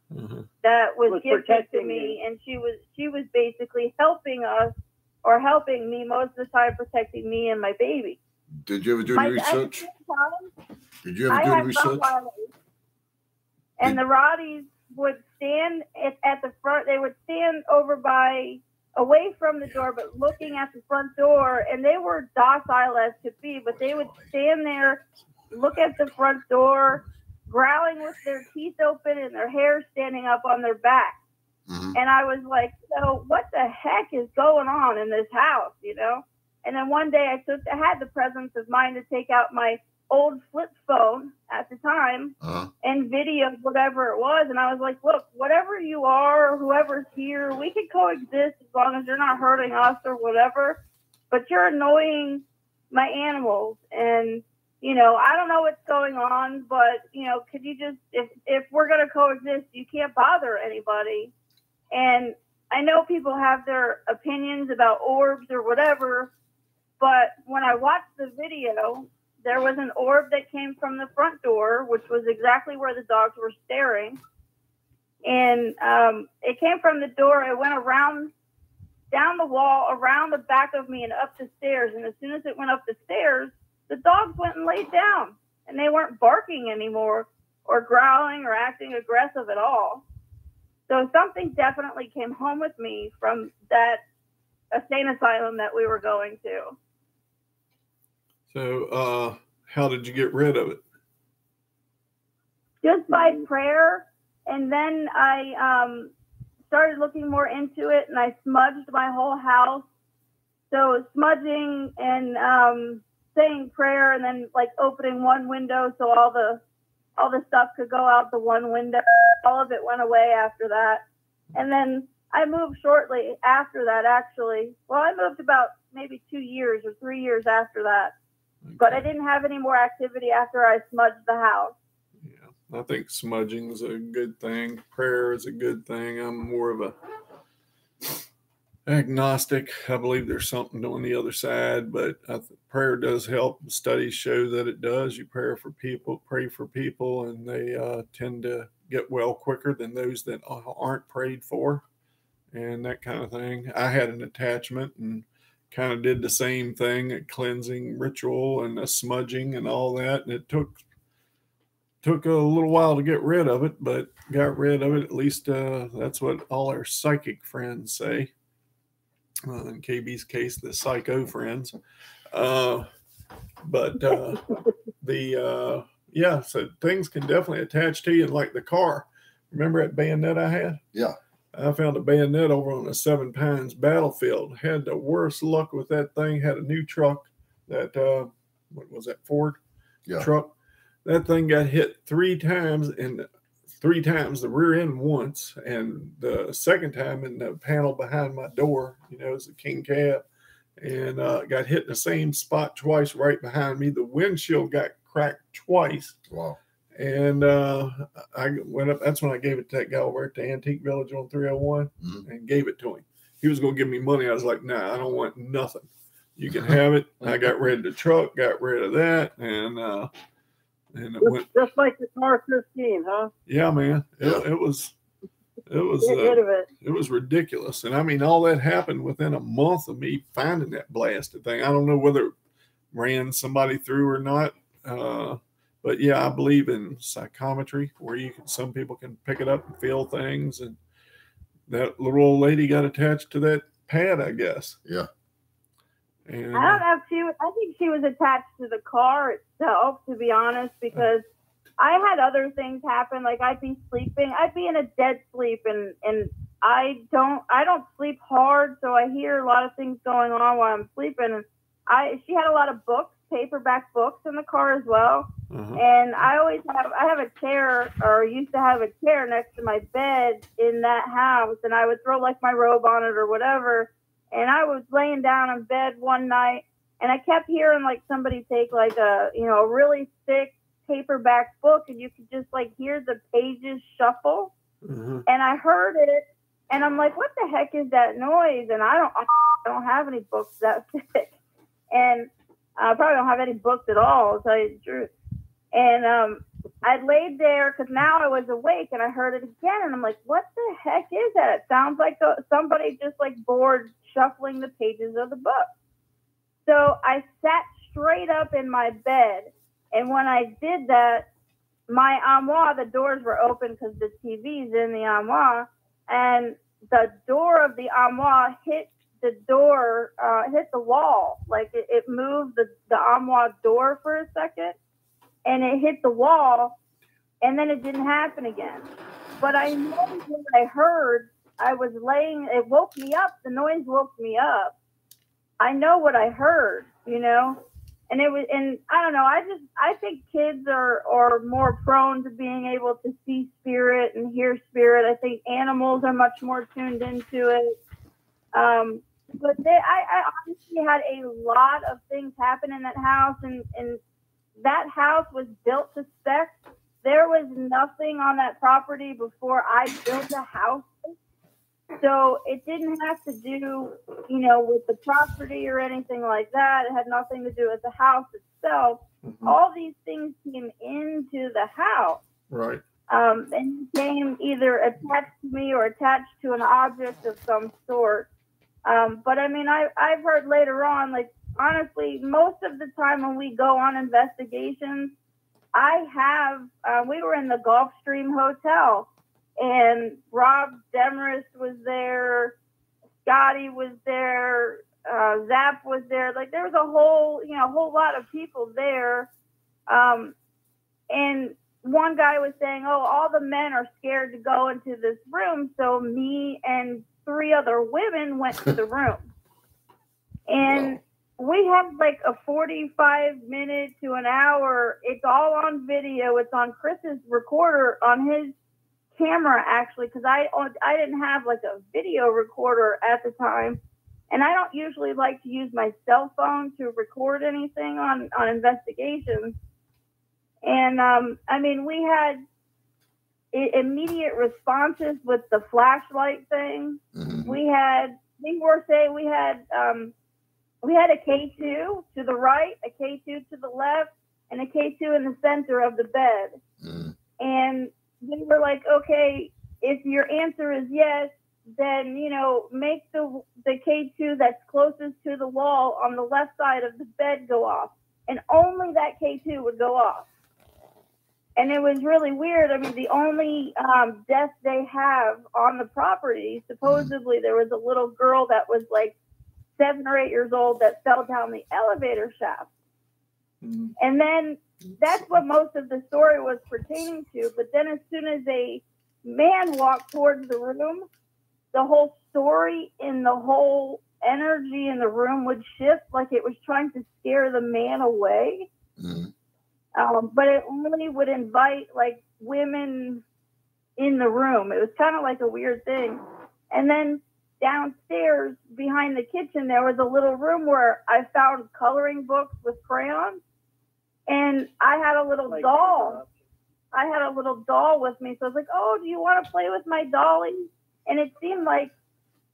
that was gifted to me, and she was basically helping us, or helping me most of the time, protecting me and my baby. Did you ever do any research? Did you ever do any research? And the Roddies would stand at the front. They would stand away from the door, but looking at the front door, and they were docile as could be, but they would stand there, look at the front door, growling with their teeth open and their hair standing up on their back. And I was like, so what the heck is going on in this house, you know? And then one day I had the presence of mind to take out my old flip phone at the time and video whatever it was. And I was like, look, whatever you are, whoever's here, we can coexist as long as you're not hurting us or whatever. But you're annoying my animals. And, you know, I don't know what's going on, but, you know, could you just, if we're going to coexist, you can't bother anybody. And I know people have their opinions about orbs or whatever, but when I watched the video, there was an orb that came from the front door, which was exactly where the dogs were staring. And it came from the door. It went around, down the wall, around the back of me and up the stairs. And as soon as it went up the stairs, the dogs went and laid down. And they weren't barking anymore or growling or acting aggressive at all. So something definitely came home with me from that insane asylum that we were going to. So how did you get rid of it? Just by prayer. And then I started looking more into it, and I smudged my whole house. So smudging and saying prayer, and then like opening one window so all the stuff could go out the one window. All of it went away after that. And then I moved shortly after that, actually. Well, I moved about maybe 2 years or 3 years after that. Okay. But I didn't have any more activity after I smudged the house. Yeah, I think smudging is a good thing. Prayer is a good thing. I'm more of a agnostic. I believe there's something on the other side, but prayer does help. Studies show that it does. You pray for people, and they tend to get well quicker than those that aren't prayed for, and that kind of thing. I had an attachment and kind of did the same thing, a cleansing ritual and a smudging and all that, and it took a little while to get rid of it, but got rid of it. At least that's what all our psychic friends say. In KB's case, the psycho friends. So things can definitely attach to you, like the car. Remember that bayonet I had? Yeah. I found a bayonet over on the Seven Pines battlefield. Had the worst luck with that thing. Had a new truck that, what was that, Ford truck? That thing got hit 3 times, and 3 times the rear end once, and the second time in the panel behind my door. You know, it's a king cab, and got hit in the same spot twice right behind me. The windshield got cracked twice. Wow. And I went up. That's when I gave it to that guy over at the Antique Village on 301 and gave it to him. He was going to give me money. I was like, nah, I don't want nothing. You can have it. I got rid of the truck, got rid of that, and it went just like the car 15, huh? Yeah, man. It was ridiculous. And I mean, all that happened within a month of me finding that blasted thing. I don't know whether it ran somebody through or not. But yeah, I believe in psychometry, where some people can pick it up and feel things. And that little old lady got attached to that pad, I guess. Yeah. I And don't know if I think she was attached to the car itself, to be honest, because I had other things happen. Like I'd be sleeping, I'd be in a dead sleep, and I don't sleep hard, so I hear a lot of things going on while I'm sleeping. And she had a lot of books, paperback books in the car as well. And I have a chair, or used to have a chair next to my bed in that house, and I would throw like my robe on it or whatever. And I was laying down in bed one night, and I kept hearing like somebody take like a really thick paperback book, and you could just like hear the pages shuffle. And I heard it, and I'm like, what the heck is that noise? And I don't have any books that thick, and I probably don't have any books at all, to tell you the truth. And I laid there, because now I was awake, and I heard it again, and I'm like, what the heck is that? It sounds like somebody just like bored shuffling the pages of the book. So I sat straight up in my bed, and when I did that, my armoire, the doors were open because the TV's in the armoire, and the door of the armoire hit the wall. Like it moved the armoire door for a second, and it hit the wall, and then it didn't happen again. But I know what I heard was laying, it woke me up. The noise woke me up. I know what I heard, you know, and it was, and I don't know. I think kids are more prone to being able to see spirit and hear spirit. I think animals are much more tuned into it. But I honestly had a lot of things happen in that house, and that house was built to spec. There was nothing on that property before I built a house. So it didn't have to do, you know, with the property or anything like that. It had nothing to do with the house itself. Mm-hmm. All these things came into the house. Right. And came either attached to me or attached to an object of some sort. But I mean, I've heard later on, like, honestly, most of the time when we go on investigations, we were in the Gulfstream Hotel, and Rob Demarest was there, Scotty was there, Zap was there. Like, there was a whole lot of people there. And one guy was saying, oh, all the men are scared to go into this room. So me and 3 other women went to the room. And we had like a 45-minute to an hour. It's all on video. It's on Chris's recorder, on his camera, actually, because I didn't have like a video recorder at the time. And I don't usually like to use my cell phone to record anything on investigations. And, I mean, we had immediate responses with the flashlight thing. Mm-hmm. We had a K2 to the right, a K2 to the left, and a K2 in the center of the bed. Mm-hmm. And we were like, okay, if your answer is yes, then, you know, make the K2 that's closest to the wall on the left side of the bed go off. And only that K2 would go off. And it was really weird. I mean, the only death they have on the property, supposedly there was a little girl that was like 7 or 8 years old that fell down the elevator shaft. Mm-hmm. And then that's what most of the story was pertaining to. But then as soon as a man walked towards the room, the whole story and the whole energy in the room would shift, like it was trying to scare the man away. Mm-hmm. But it only would invite like women in the room. It was kind of like a weird thing. And then downstairs behind the kitchen, there was a little room where I found coloring books with crayons. And I had a little doll. I had a little doll with me. So I was like, oh, do you want to play with my dolly? And it seemed like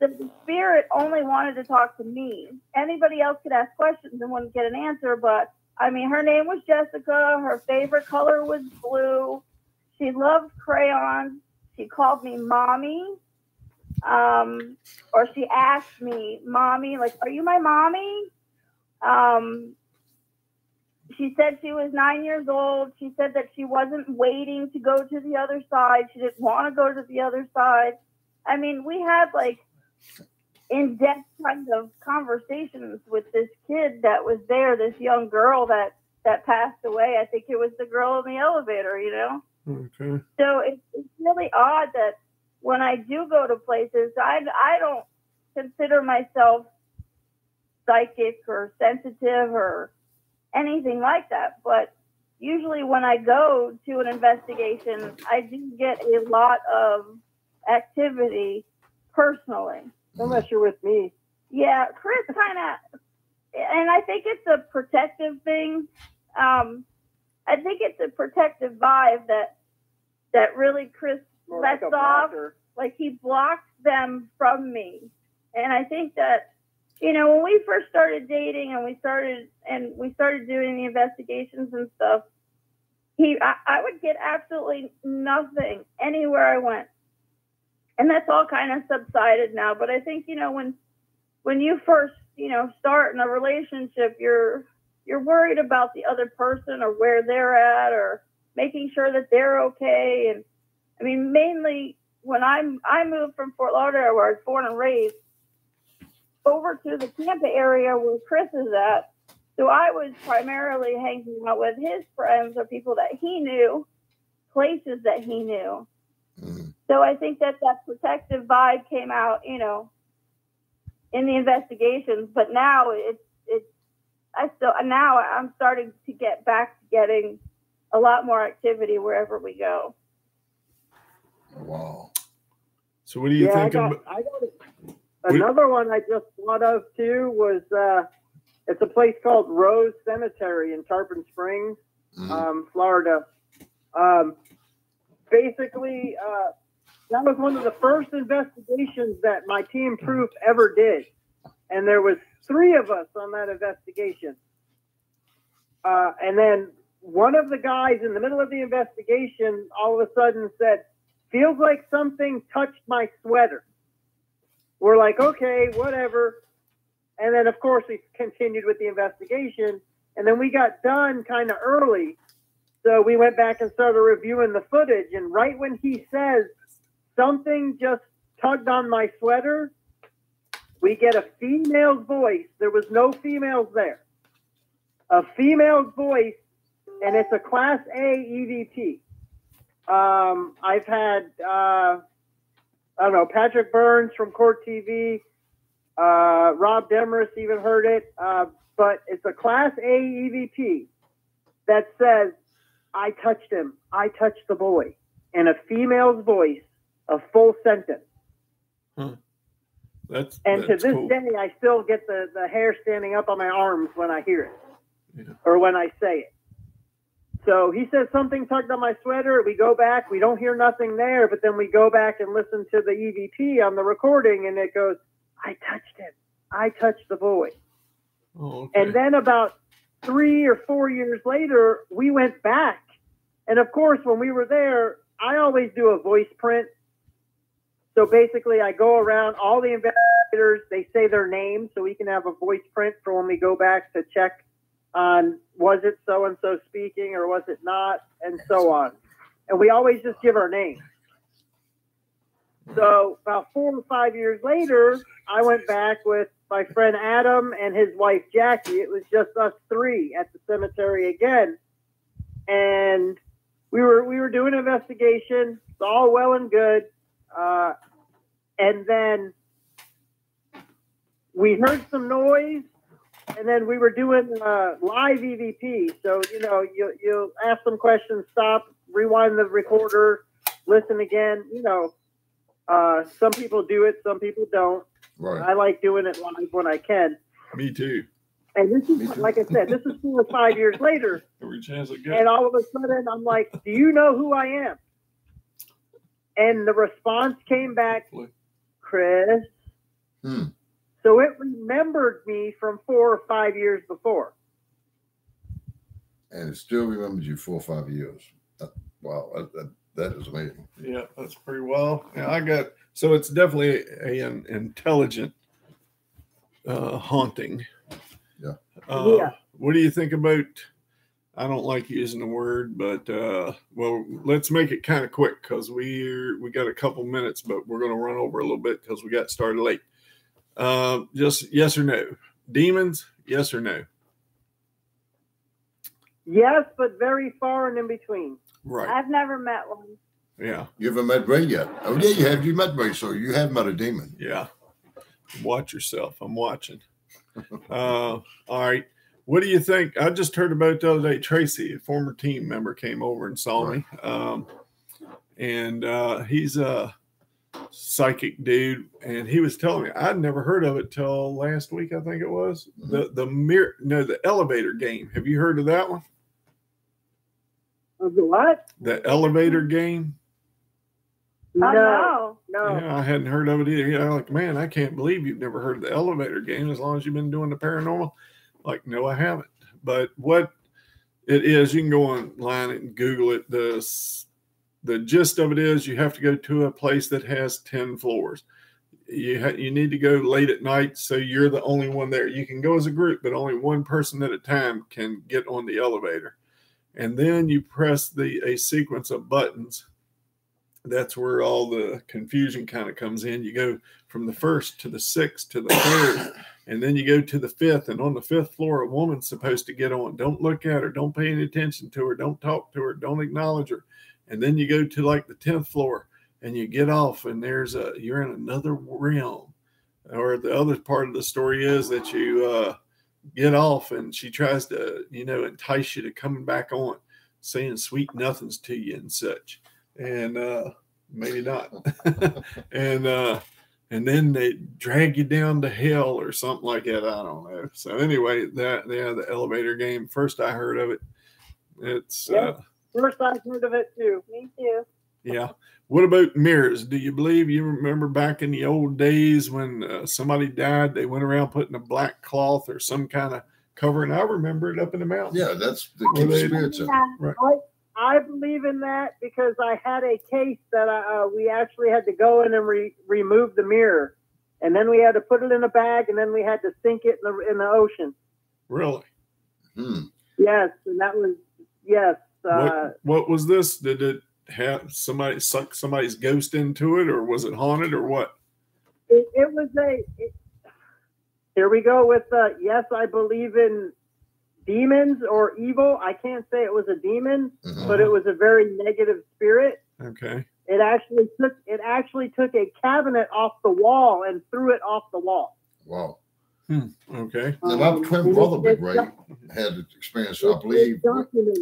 the spirit only wanted to talk to me. Anybody else could ask questions and wouldn't get an answer, but I mean, her name was Jessica. Her favorite color was blue. She loved crayons. She called me mommy. Or she asked me, mommy, like, are you my mommy? She said she was 9 years old. She said that she wasn't waiting to go to the other side. She didn't want to go to the other side. I mean, we had like in-depth kind of conversations with this kid that was there, this young girl that passed away. I think it was the girl in the elevator, you know? Okay. So it's really odd that when I do go to places, I don't consider myself psychic or sensitive or anything like that. But usually when I go to an investigation, I do get a lot of activity personally. Unless you're with me. Yeah, Chris kind of, and I think it's a protective thing. I think it's a protective vibe that really Chris lets off. Like he blocks them from me. And I think that, you know, when we first started dating and we started doing the investigations and stuff, I would get absolutely nothing anywhere I went. And that's all kind of subsided now. But I think, you know, when you first, you know, start in a relationship, you're worried about the other person or where they're at or making sure that they're okay. And I mean, mainly when I moved from Fort Lauderdale, where I was born and raised, over to the Tampa area where Chris is at. So I was primarily hanging out with his friends or people that he knew, places that he knew. Mm-hmm. So I think that protective vibe came out, in the investigations. But now I'm starting to get back to getting a lot more activity wherever we go. Wow. So what do you think? Another one I just thought of too was it's a place called Rose Cemetery in Tarpon Springs, Florida. Basically, that was one of the first investigations that my team Proof ever did, and there was 3 of us on that investigation. And then one of the guys in the middle of the investigation all of a sudden said, "Feels like something touched my sweater." We're like, okay, whatever. And then, of course, we continued with the investigation. And then we got done kind of early. So we went back and started reviewing the footage. And right when he says, "Something just tugged on my sweater," we get a female's voice. There was no females there. A female's voice, and it's a Class A EVP. I've had, Patrick Burns from Court TV, Rob Demarest even heard it, but it's a Class A EVP that says, "I touched him. I touched the boy," in a female's voice, a full sentence. That's to this cool. day, I still get the hair standing up on my arms when I hear it, or when I say it. So he says something tugged on my sweater. We go back. We don't hear nothing there, but then we go back and listen to the EVP on the recording, and it goes, "I touched him. I touched the boy." Oh, okay. And then about 3 or 4 years later, we went back. And of course, when we were there, I always do a voice print. So basically, I go around all the investigators. They say their names so we can have a voice print for when we go back to check on, was it so-and-so speaking or was it not, and so on. And we always just give our name. So about 4 or 5 years later, I went back with my friend Adam and his wife Jackie. It was just us 3 at the cemetery again. And we were doing an investigation. It's all well and good. And then we heard some noise, and then we were doing live EVP. So, you'll ask some questions, stop, rewind the recorder, listen again. Some people do it, some people don't. Right. I like doing it live when I can. Me too. And this is, like I said, this is 4 or 5 years later. Every chance I get. And all of a sudden, I'm like, "Do you know who I am?" And the response came back, "Chris." So it remembered me from 4 or 5 years before. And it still remembers you 4 or 5 years. Wow, that is amazing. Yeah, that's pretty well. Yeah, so it's definitely an intelligent haunting. Yeah. What do you think about, I don't like using the word, but well, let's make it kind of quick because we got a couple minutes, but we're going to run over a little bit because we got started late. Just yes or no. Demons, yes or no? Yes, but very far and in between. Right. I've never met one. Yeah. You haven't met Ray yet. Oh, yeah, you have. You met Ray, so you have met a demon. Yeah. Watch yourself. I'm watching. All right. What do you think? I just heard about it the other day. Tracy, a former team member, came over and saw me. And he's a psychic dude. And he was telling me, I'd never heard of it till last week, I think it was. The elevator game. Have you heard of that one? Of the what? The elevator game. No. Yeah, I hadn't heard of it either. Yeah, like, man, I can't believe you've never heard of the elevator game as long as you've been doing the paranormal. Like, no, I haven't. But what it is, you can go online and Google it. The gist of it is you have to go to a place that has 10 floors. You need to go late at night, so you're the only one there. You can go as a group, but only one person at a time can get on the elevator. And then you press a sequence of buttons. That's where all the confusion kind of comes in. You go from the first to the sixth to the third, and then you go to the fifth. And on the fifth floor, a woman's supposed to get on. Don't look at her. Don't pay any attention to her. Don't talk to her. Don't acknowledge her. And then you go to like the 10th floor. and you get off, and you're in another realm. Or the other part of the story is that you get off, and she tries to, entice you to coming back on, saying sweet nothings to you and such. And maybe not. And then they drag you down to hell or something like that. I don't know. So anyway, the elevator game. First I heard of it. It's first I heard of it too. Me too. Yeah. What about mirrors? Do you remember back in the old days when somebody died, they went around putting a black cloth or some kind of cover, and I remember it up in the mountains. Yeah, that's the keep spirits up. Right. I believe in that because I had a case that we actually had to go in and remove the mirror, and then we had to put it in a bag, and then we had to sink it in the ocean. Really? Yes, and that was What was this? Did it have somebody suck somebody's ghost into it, or was it haunted, or what? It was here we go with yes, I believe in demons or evil. I can't say it was a demon, but it was a very negative spirit. Okay. It actually took a cabinet off the wall and threw it off the wall. Wow. Okay. Now, my twin brother, Big Ray, had experience, I believe.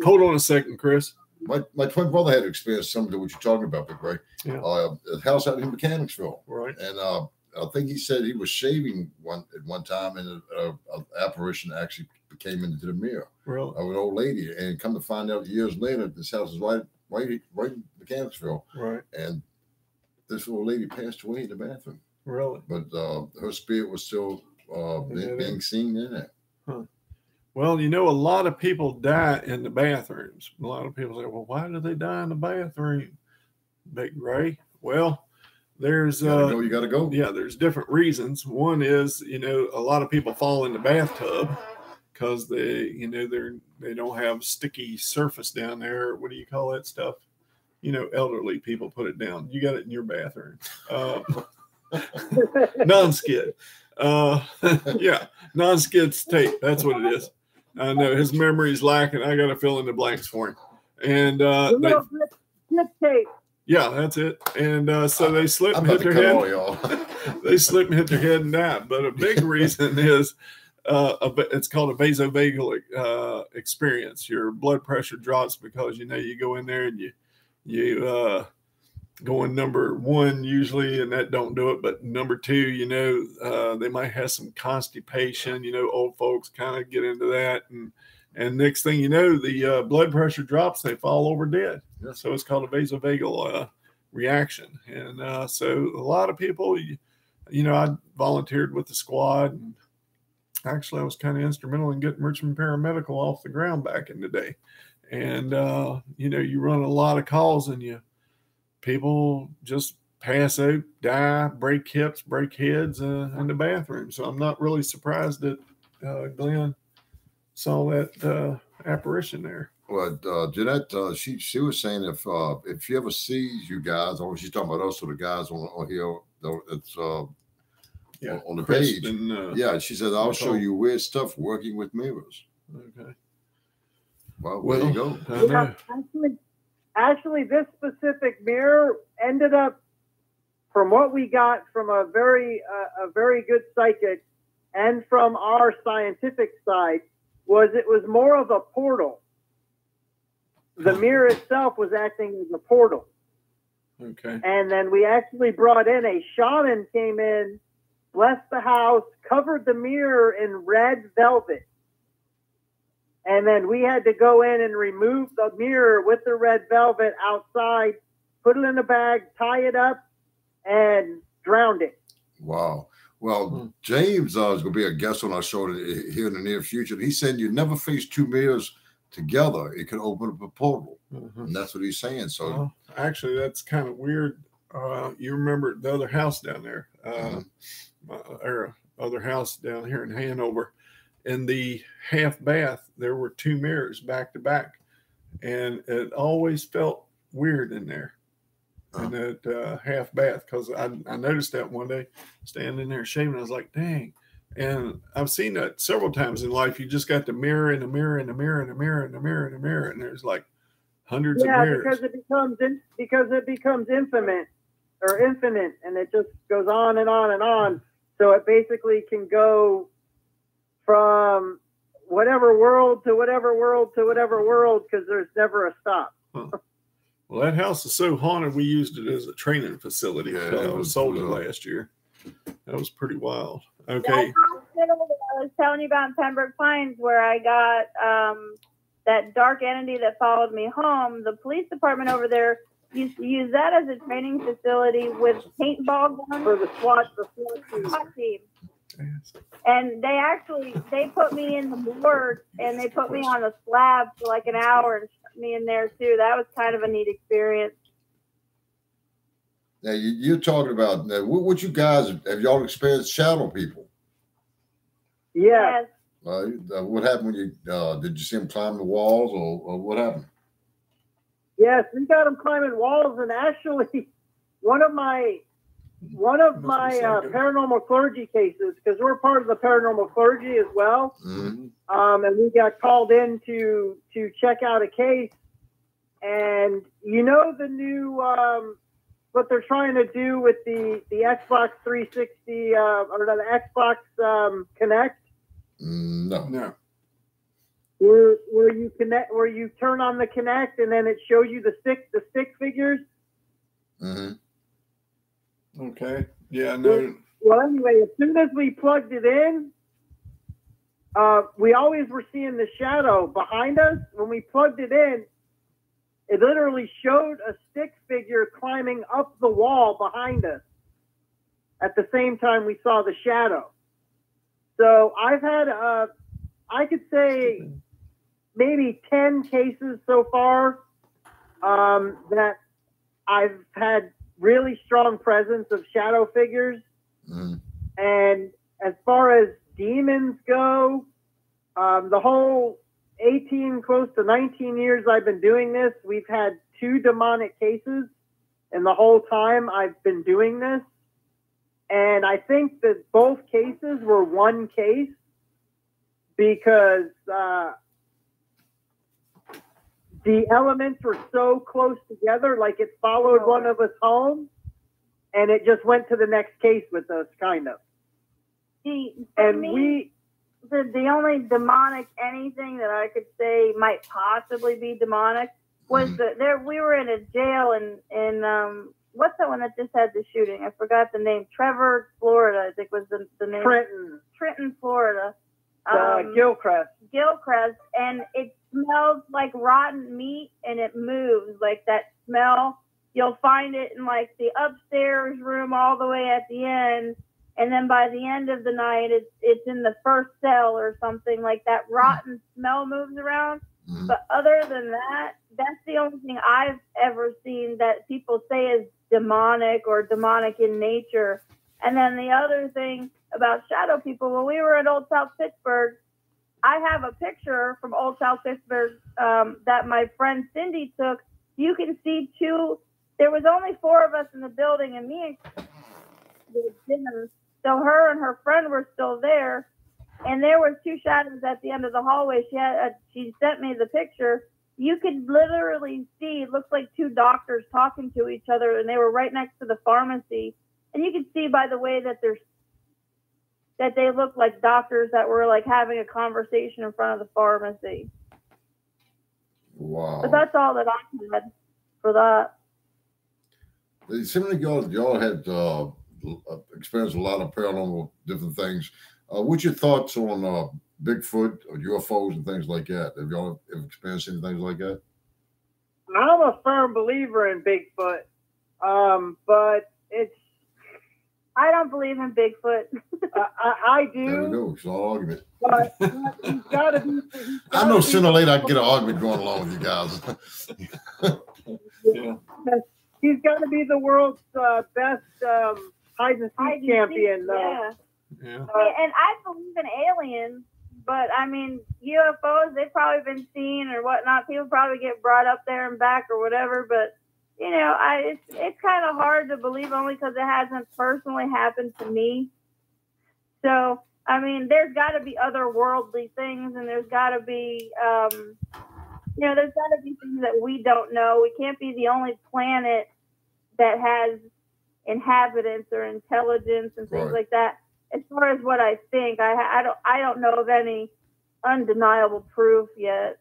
Hold on a second, Chris. My twin brother had experienced something to what you're talking about, Big Ray. Yeah. A house out in Mechanicsville. Right. And I think he said he was shaving at one time, and an apparition actually came into the mirror. Really? Of an old lady, and come to find out years later, this house is right in Mechanicsville. Right. And this old lady passed away in the bathroom. Really? But her spirit was still being seen in it. Huh. Well, a lot of people die in the bathrooms. A lot of people say, well, why do they die in the bathroom, Big Ray? Well, there's you gotta go. Yeah, there's different reasons. One is, a lot of people fall in the bathtub because they don't have sticky surface down there. What do you call that stuff? Elderly people put it down. You got it in your bathroom. Non-skid. Yeah, non-skid tape. That's what it is. I know his memory's lacking. I got to fill in the blanks for him. And slip tape. Yeah, that's it. And so they slip and hit their head. They slip and hit their head and die. But a big reason is it's called a vasovagal experience. Your blood pressure drops because you go in there and you go in number one usually, and that don't do it. But number two, they might have some constipation. Old folks kind of get into that, and next thing you know, the blood pressure drops. They fall over dead. Yeah. So it's called a vasovagal reaction. And so a lot of people, I volunteered with the squad, and actually I was kind of instrumental in getting Richmond Paramedical off the ground back in the day. And you run a lot of calls, and people just pass out, die, break hips, break heads in the bathroom. So I'm not really surprised that Glenn saw that apparition there. Well, Jeanette, she was saying if she ever sees you guys, or she's talking about us or the guys on here, it's on the page. And, she said, I'll show you weird stuff working with mirrors. Okay. Well, there you go. Yeah, actually, this specific mirror ended up, from what we got from a very good psychic and from our scientific side, it was more of a portal. The mirror itself was acting as a portal. Okay. And then we actually brought in a shaman, came in, blessed the house, covered the mirror in red velvet. And then we had to go in and remove the mirror with the red velvet outside, put it in a bag, tie it up, and drowned it. Wow. Well, James is going to be a guest on our show here in the near future. He said you never face two mirrors together. It can open up a portal. And that's what he's saying. So, well, actually, that's kind of weird. You remember the other house down there, or other house down here in Hanover. In the half bath, there were two mirrors back to back, and it always felt weird in there. In that half bath, because I noticed that one day standing there shaving. I was like, dang. And I've seen that several times in life. You just got the mirror and the mirror and the mirror and the mirror and the mirror and the mirror, and there's like hundreds of mirrors. Yeah, because it becomes infinite. or infinite, and it just goes on and on and on. So it basically can go from whatever world to whatever world to whatever world, because there's never a stop. Huh. Well, that house is so haunted, we used it as a training facility. Yeah, I was sold it last year. That was pretty wild. Okay. That hospital that I was telling you about in Pembroke Pines, where I got that dark entity that followed me home, the police department over there used to use that as a training facility with paintball guns For the SWAT team. And they put me in the morgue, and they put me on a slab for like an hour and shut me in there too. That was kind of a neat experience. Now you're talking about now, what you guys have y'all experienced shadow people? Yeah. Yes. What happened when you did you see them climb the walls, or what happened? Yes, we got them climbing walls, and actually, one of my paranormal clergy cases, because we're part of the paranormal clergy as well, and we got called in to check out a case, and you know the new what they're trying to do with the Xbox 360 or the Xbox Connect. No. Where you connect, where you turn on the Connect, and then it shows you the stick figures. Okay. Yeah. No. Well, anyway, as soon as we plugged it in, we always were seeing the shadow behind us. When we plugged it in, it literally showed a stick figure climbing up the wall behind us. At the same time, we saw the shadow. So I've had, I could say, maybe 10 cases so far that I've had really strong presence of shadow figures. And as far as demons go, the whole 18, close to 19 years I've been doing this, we've had 2 demonic cases in the whole time I've been doing this. And I think that both cases were one case because the elements were so close together, like it followed one of us home, and it just went to the next case with us, kind of. The only demonic anything that I could say might possibly be demonic was we were in a jail in what's that one that just had the shooting? I forgot the name. Trevor, Florida, I think was the name. Trenton, Florida. Gilchrist, and it smells like rotten meat, and it moves like that smell. You'll find it in like the upstairs room all the way at the end, and then by the end of the night, it's in the first cell or something. Like that rotten smell moves around. But other than that, that's the only thing I've ever seen that people say is demonic or demonic in nature. And then the other thing about shadow people, when we were at Old South Pittsburgh, I have a picture from Old South Pittsburgh that my friend Cindy took. You can see 2. There was only 4 of us in the building, and me and dinner. So her and her friend were still there, and there were 2 shadows at the end of the hallway. She sent me the picture. You could literally see, it looks like 2 doctors talking to each other, and they were right next to the pharmacy. And you could see by the way that they look like doctors that were like having a conversation in front of the pharmacy. Wow. But that's all that I had for that. It seems like y'all had experienced a lot of paranormal different things. What's your thoughts on Bigfoot or UFOs and things like that? Have y'all ever experienced any things like that? I'm a firm believer in Bigfoot, but I don't believe in Bigfoot. I do. There we go. It's all argument. But he's got to be. I know sooner or later I can get an argument going along with you guys. Yeah. He's got to be the world's best hide and seek champion. Yeah. Yeah. And I believe in aliens, but I mean UFOs. They've probably been seen or whatnot. People probably get brought up there and back or whatever, but. You know, it's kind of hard to believe only because it hasn't personally happened to me. So, I mean, there's got to be otherworldly things, and there's got to be, there's got to be things that we don't know. We can't be the only planet that has inhabitants or intelligence and things Right. like that. As far as what I think, I don't know of any undeniable proof yet.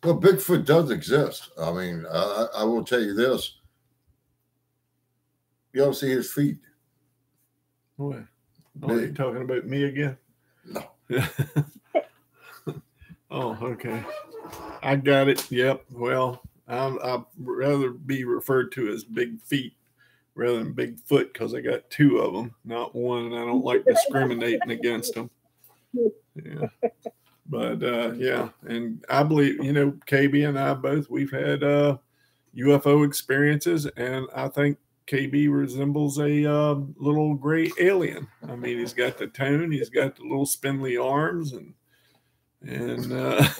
Well, Bigfoot does exist. I mean, I will tell you this. You ever see his feet? What? Oh, you talking about me again? No. Oh, okay. I got it. Yep. Well, I'd rather be referred to as big feet rather than Bigfoot because I got two of them, not one, and I don't like discriminating against them. Yeah. But yeah, and I believe, KB and I both, we've had UFO experiences, and I think KB resembles a little gray alien. I mean, he's got the tone, he's got the little spindly arms, and He reminds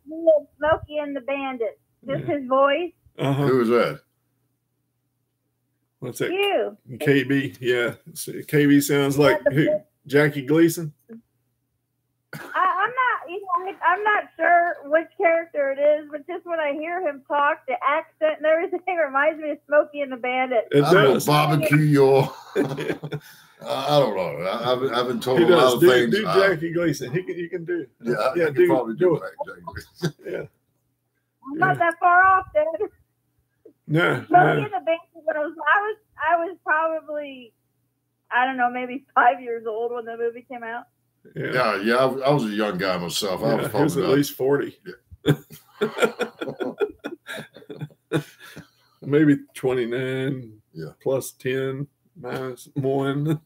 me of Smokey and the Bandit. Just his voice. Who was that? What's that? You. KB, yeah. KB sounds like who? Jackie Gleason? I'm not sure which character it is, but just when I hear him talk, the accent and everything reminds me of Smokey and the Bandit. It does. Barbecue your. I don't know. I've been told He a lot does. of Do things. Jackie Gleason. You can do. Yeah, I can probably do it. Yeah. I'm not that far off, then. No. Smokey and the Bandit. When I was probably, I don't know, maybe 5 years old when the movie came out. Yeah. I was a young guy myself. I was at least 40. Yeah. Maybe 29. Yeah. Plus 10 minus 1.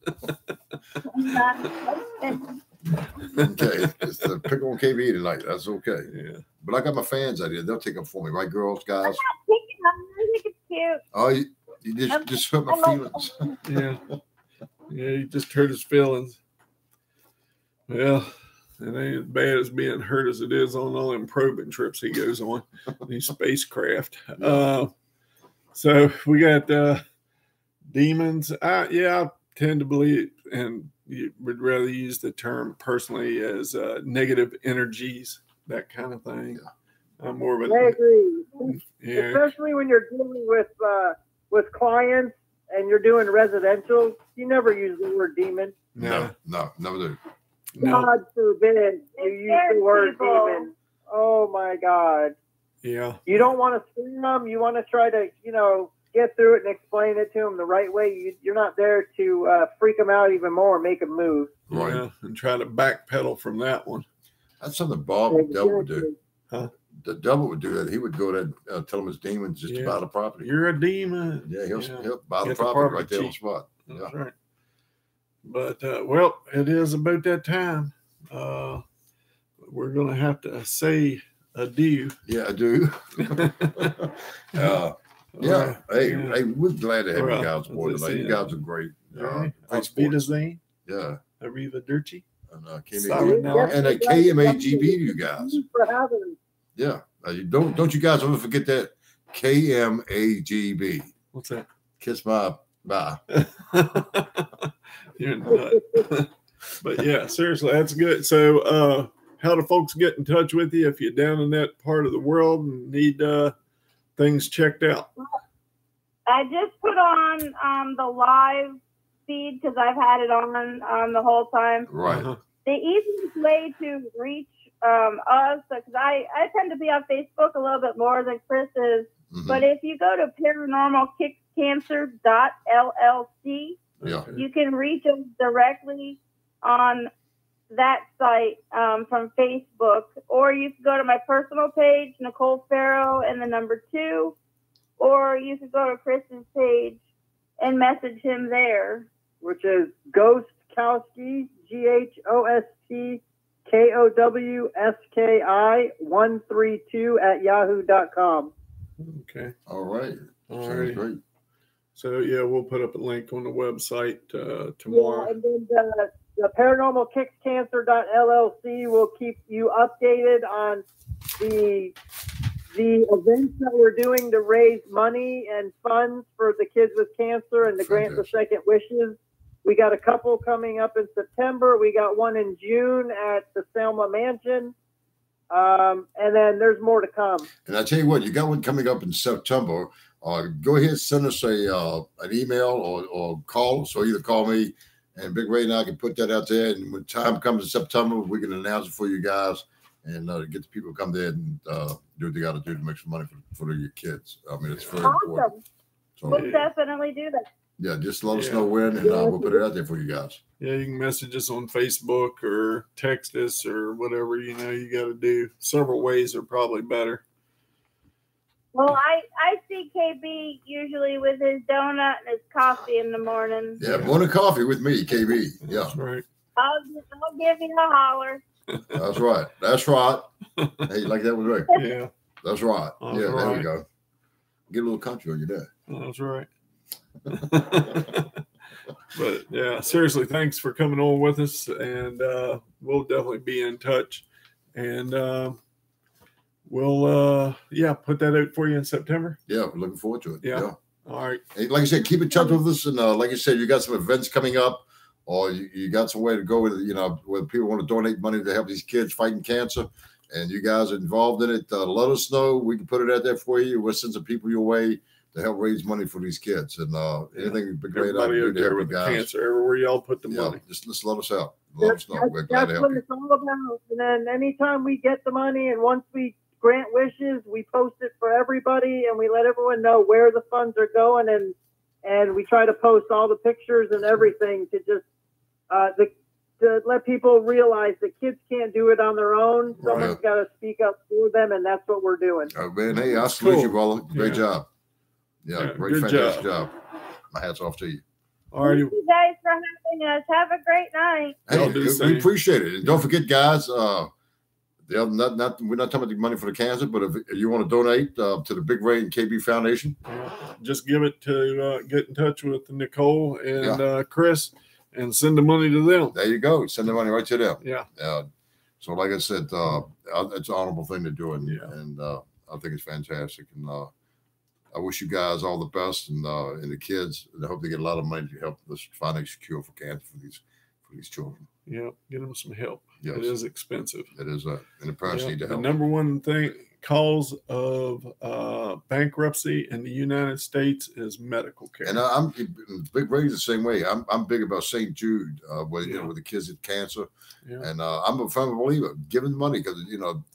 Okay. Just pick on KB tonight. That's okay. Yeah. But I got my fans out here. They'll take them for me, right, girls, guys? I'm not picking on them. I think it's cute. Oh, you just hurt my feelings. Yeah. Yeah, you just hurt his feelings. Well, it ain't as bad as being hurt as it is on all them probing trips he goes on, these spacecraft. So we got demons. I tend to believe, and you would rather use the term personally as negative energies, that kind of thing. Yeah. I'm more of I agree. yeah. Especially when you're dealing with clients and you're doing residential, you never use the word demon. No, never do. No. God forbid you use the word demon. Oh my God. Yeah. You don't want to scare them. You want to try to, get through it and explain it to them the right way. You're not there to freak them out even more, make them move. Right. Yeah, and try to backpedal from that one. That's something Bob the devil would do. Huh? The devil would do that. He would go there and tell him his demons just to buy the property. You're a demon. Yeah, he'll buy the property right there on the spot. That's right. But, well, it is about that time. We're going to have to say adieu. Yeah, I do. Yeah. Hey, we're glad to have you guys aboard tonight. You guys are great. Great Wiedersehen. Yeah. Arrivederci. And KMAGB. KMAGB to you guys. Thanks for having me. Yeah. Don't you guys ever forget that KMAGB. What's that? Kiss my bye. You're nut. But yeah, seriously, that's good. So how do folks get in touch with you if you're down in that part of the world and need things checked out? I just put on the live feed because I've had it on the whole time. Right. The easiest way to reach us, because I tend to be on Facebook a little bit more than Chris is, but if you go to paranormalkickscancer.llc, you can reach us directly on that site from Facebook, or you can go to my personal page, Nicole Ferro, and the number 2, or you can go to Chris's page and message him there, which is Gostkowski, GHOSTKOWSKI 132 at yahoo.com. Okay. All right. Sounds great. So yeah, we'll put up a link on the website tomorrow. Yeah, and then the paranormalkickscancer.llc will keep you updated on the events that we're doing to raise money and funds for the kids with cancer and to grant the second wishes. We got a couple coming up in September. We got one in June at the Selma Mansion. And then there's more to come. And I tell you what, you got one coming up in September. go ahead and send us an email or call. So either call me, and Big Ray and I can put that out there. And when time comes in September, we can announce it for you guys and get the people to come there and do what they got to do to make some money for your kids. I mean, it's very important. So, we'll definitely do that. Yeah, just let us know when, and we'll put it out there for you guys. Yeah, you can message us on Facebook or text us or whatever you got to do. Several ways are probably better. Well, I see KB usually with his donut and his coffee in the morning. Yeah, morning coffee with me, KB. Yeah, that's right. I'll give you a holler. That's right. That's right. Hey, you like that one, Ray? Yeah, that's right. That's There right. we go. Get a little country on your day. That's right. But yeah, seriously, thanks for coming on with us, and we'll definitely be in touch, and we'll put that out for you in September. Yeah, we're looking forward to it. Yeah. All right. Hey, like I said, keep in touch with us, and like I said, you got some events coming up, or you got some way to go with, where people want to donate money to help these kids fighting cancer, and you guys are involved in it. Let us know. We can put it out there for you. We'll send some people your way to help raise money for these kids, and anything would be great. Everybody out there with cancer, everywhere y'all put the money. Just let us help. Let us know. We're glad to That's help what you. it's all about. And then anytime we get the money, and once we grant wishes, we post it for everybody, and we let everyone know where the funds are going, and we try to post all the pictures and everything to just to let people realize that kids can't do it on their own. Someone's got to speak up for them, and that's what we're doing. Oh, man, hey, I salute you, brother. Great job. Yeah, great, good fantastic job. My hat's off to you. All righty. Thank you guys for having us. Have a great night. Hey, we appreciate it. And don't forget, guys, we're not talking about the money for the cancer, but if you want to donate to the Big Ray and KB Foundation, just give it to get in touch with Nicole and Chris and send the money to them. There you go. Send the money right to them. Yeah. So like I said, it's an honorable thing to do, and I think it's fantastic. And I wish you guys all the best, and the kids, and I hope they get a lot of money to help us find a cure for cancer for these children. Yeah, get them some help. Yes. It is expensive. It is, and the parents need to help. The number one cause of bankruptcy in the United States is medical care. And I'm Big Ray's the same way. I'm big about St. Jude, with the kids with cancer, and I'm a firm believer giving money, because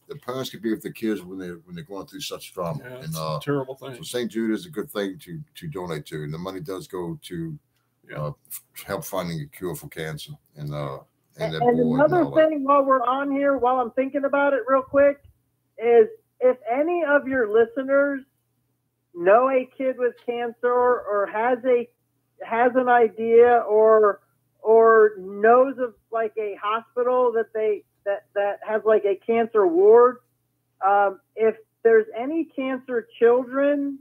the parents can be with the kids when they're going through such trauma. Yeah, and it's a terrible thing. So St. Jude is a good thing to donate to, and the money does go to help finding a cure for cancer. And another thing, while we're on here, while I'm thinking about it real quick, is if any of your listeners know a kid with cancer, or has an idea, or knows of like a hospital that has like a cancer ward, if there's any cancer children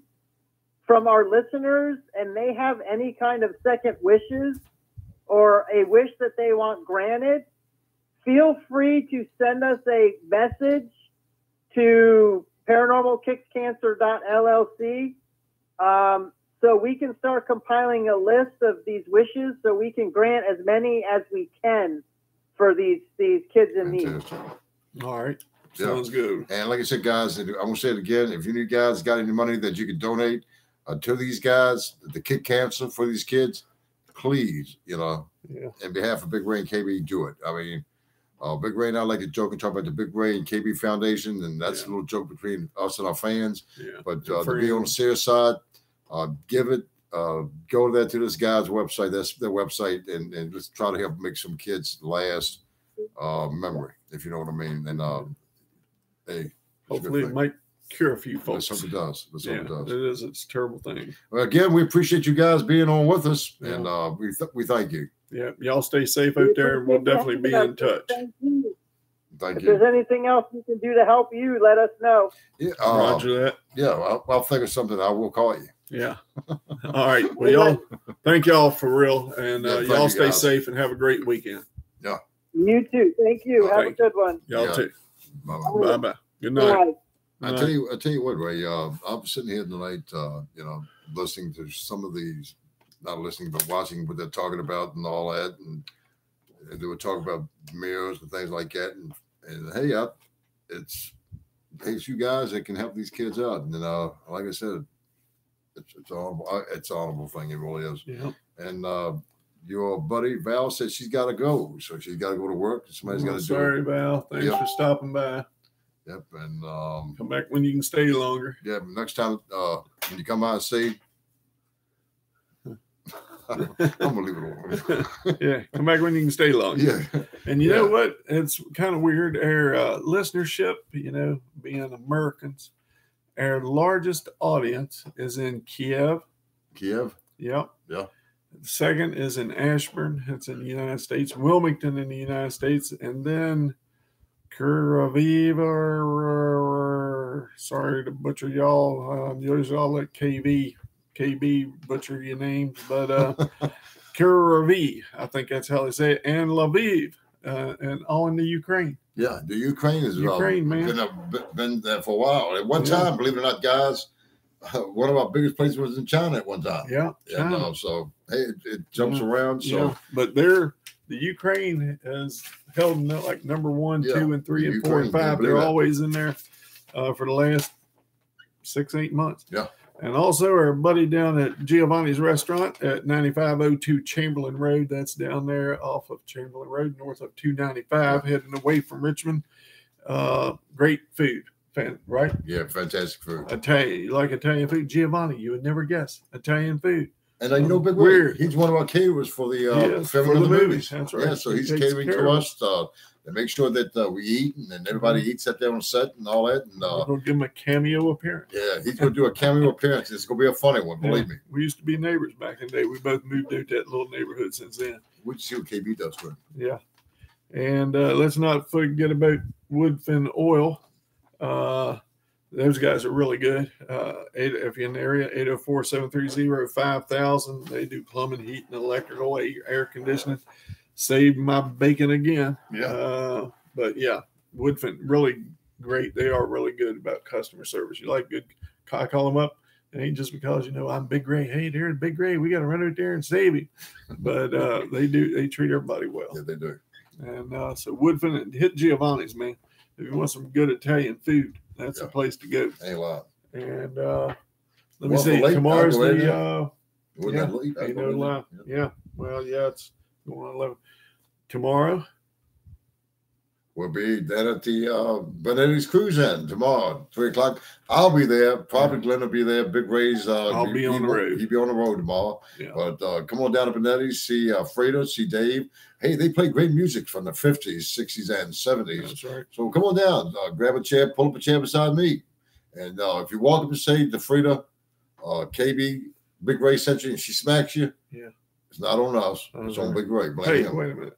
from our listeners and they have any kind of second wishes or a wish that they want granted, feel free to send us a message to paranormalkickscancer.llc, so we can start compiling a list of these wishes, so we can grant as many as we can for these kids in need. All right. Sounds good. And like I said, guys, I'm going to say it again. If you guys got any money that you can donate to these guys, the kid cancer for these kids, please, in behalf of Big Ray and KB, do it. I mean, Big Ray and I like to joke and talk about the Big Ray and KB Foundation, and that's a little joke between us and our fans. Yeah. But to be on the serious side, give it, go there to this guy's website. That's their website, and let's try to help make some kids last memory, if you know what I mean. And hey, hopefully it might cure a few folks. Let's hope it does. Let's hope it does. It is. It's a terrible thing. Well, again, we appreciate you guys being on with us, and we thank you. Yeah, y'all stay safe out there, and we'll definitely be in touch. Thank you. Thank you. If there's anything else we can do to help you, let us know. Yeah, Roger that. Yeah, I'll think of something. I will call you. Yeah. All right. Well, y'all, thank y'all for real, and y'all stay safe and have a great weekend. Yeah. You too. Thank you. Have a good one. Y'all too. Bye bye. Good night. I tell you what, Ray. I'm sitting here tonight, listening to some of these, not listening, but watching what they're talking about and all that, and they were talking about mirrors and things like that. And hey, it's you guys that can help these kids out. And like I said, It's honorable. It's an honorable thing. It really is. Yeah. And your buddy Val said she's got to go, so she's got to go to work. Somebody's got to do it. Sorry, Val. Thanks for stopping by. Yep, and come back when you can stay longer. Yeah, next time when you come by and see, I'm gonna leave it alone. Yeah, come back when you can stay longer. Yeah, and you know what? It's kind of weird. Our listenership, being Americans, our largest audience is in Kiev. Kiev. Yep. Yeah. The second is in Ashburn. It's in the United States. Wilmington in the United States, and then Kuraviv, sorry to butcher y'all. Usually I'll let KB butcher your names, but Kuraviv, I think that's how they say it, and Lviv, and all in the Ukraine. Yeah, the Ukraine is man. Been there for a while. At one time, believe it or not, guys, one of our biggest places was in China at one time. Yeah, China. And, so hey, it jumps around. So, but the Ukraine has held like number 1, 2, and 3, and 4, and 5. They're always in there for the last 6-8 months. Yeah. And also our buddy down at Giovanni's Restaurant at 9502 Chamberlain Road. That's down there off of Chamberlain Road, north of 295, heading away from Richmond. Great food, right? Yeah, fantastic food. Italian. You like Italian food? Giovanni, you would never guess. Italian food. And Big Ray, he's one of our caterers for the filming of the movies. That's right. Yeah, so he's catering to us to make sure that we eat and everybody eats up there on set and all that. And we're going to give him a cameo appearance. Yeah, he's going to do a cameo appearance. It's going to be a funny one, believe me. We used to be neighbors back in the day. We both moved out that little neighborhood since then. We'll see what KB does for him. Yeah. And let's not forget about Woodfin Oil. Those guys are really good. If you're in the area, 804-730-5000. They do plumbing, heating, electrical, air conditioning. Saved my bacon again. Yeah. But yeah, Woodfin, really great. They are really good about customer service. You like good, I call them up. It ain't just because, I'm Big Ray. Hey, there's Big Ray. We got to run out there and save him. But they treat everybody well. Yeah, they do. And so Woodfin, hit Giovanni's, man. If you want some good Italian food, that's the place to go. Ain't a lot. And let me see. Tomorrow's the ain't no lie. Yeah. Well, yeah, it's going on 11. Tomorrow we'll be then at the Benetti's Cruise Inn tomorrow, 3:00. I'll be there. Probably Glenn will be there. Big Ray's I'll be on the road. He'll be on the road tomorrow. Yeah. But come on down to Benetti's, see Fredo, see Dave. Hey, they play great music from the 50s, 60s, and 70s. That's right. So come on down, grab a chair, pull up a chair beside me. And if you walk up and say to Frida, KB, Big Ray sent you, and she smacks you, it's not on us. It's on Big Ray. Blame him. Wait a minute.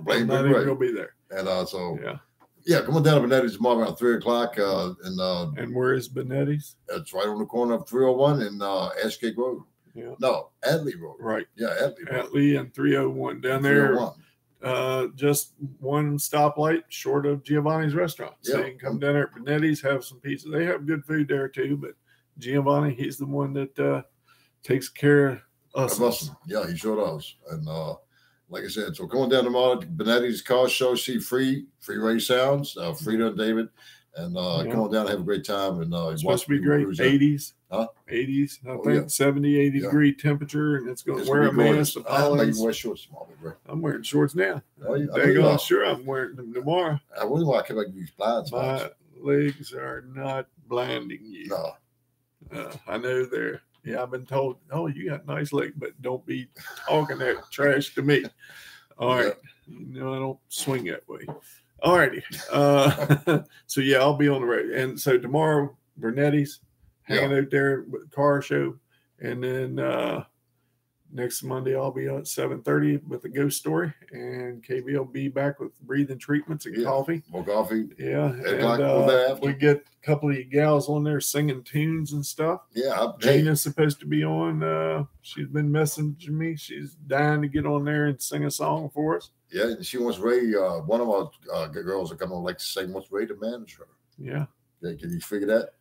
Blame Big Ray. Gonna be there. And come on down to Benetti's tomorrow around 3:00. And where is Benetti's? It's right on the corner of 301 and Ashgate Road. Yeah. No, Adley Road. Right. Yeah, Adley Road. Adley and 301 down there. Just one stoplight short of Giovanni's Restaurant. So you can come down there at Benetti's, have some pizza. They have good food there too, but Giovanni, he's the one that takes care of us. Yeah, he sure does. And like I said, so come on down tomorrow to Benetti's Car Show, see Free Ray Sounds, Frida and David. And come on down and have a great time. And it's supposed to be great. 80s. Huh? 80s. I think 70, 80 degree temperature. And it's going to wear a mask. I'm making wear shorts tomorrow, bro. I'm wearing shorts now. I'm sure I'm wearing them tomorrow. I wonder why I kept making these blind spots. My legs are not blinding you. No. I know they're. Yeah, I've been told, oh, you got nice legs, but don't be talking that trash to me. All right. I don't swing that way. All righty. So, I'll be on the road. And so tomorrow, Bernetti's hanging out there with the car show. And then next Monday, I'll be on at 7:30 with the ghost story. And KB will be back with breathing treatments and coffee. More coffee. Yeah. And we get a couple of you gals on there singing tunes and stuff. Yeah. Gina's supposed to be on. She's been messaging me. She's dying to get on there and sing a song for us. Yeah, and she wants Ray. One of our girls are coming like to sing. Wants Ray to manage her. Yeah. Can you figure that?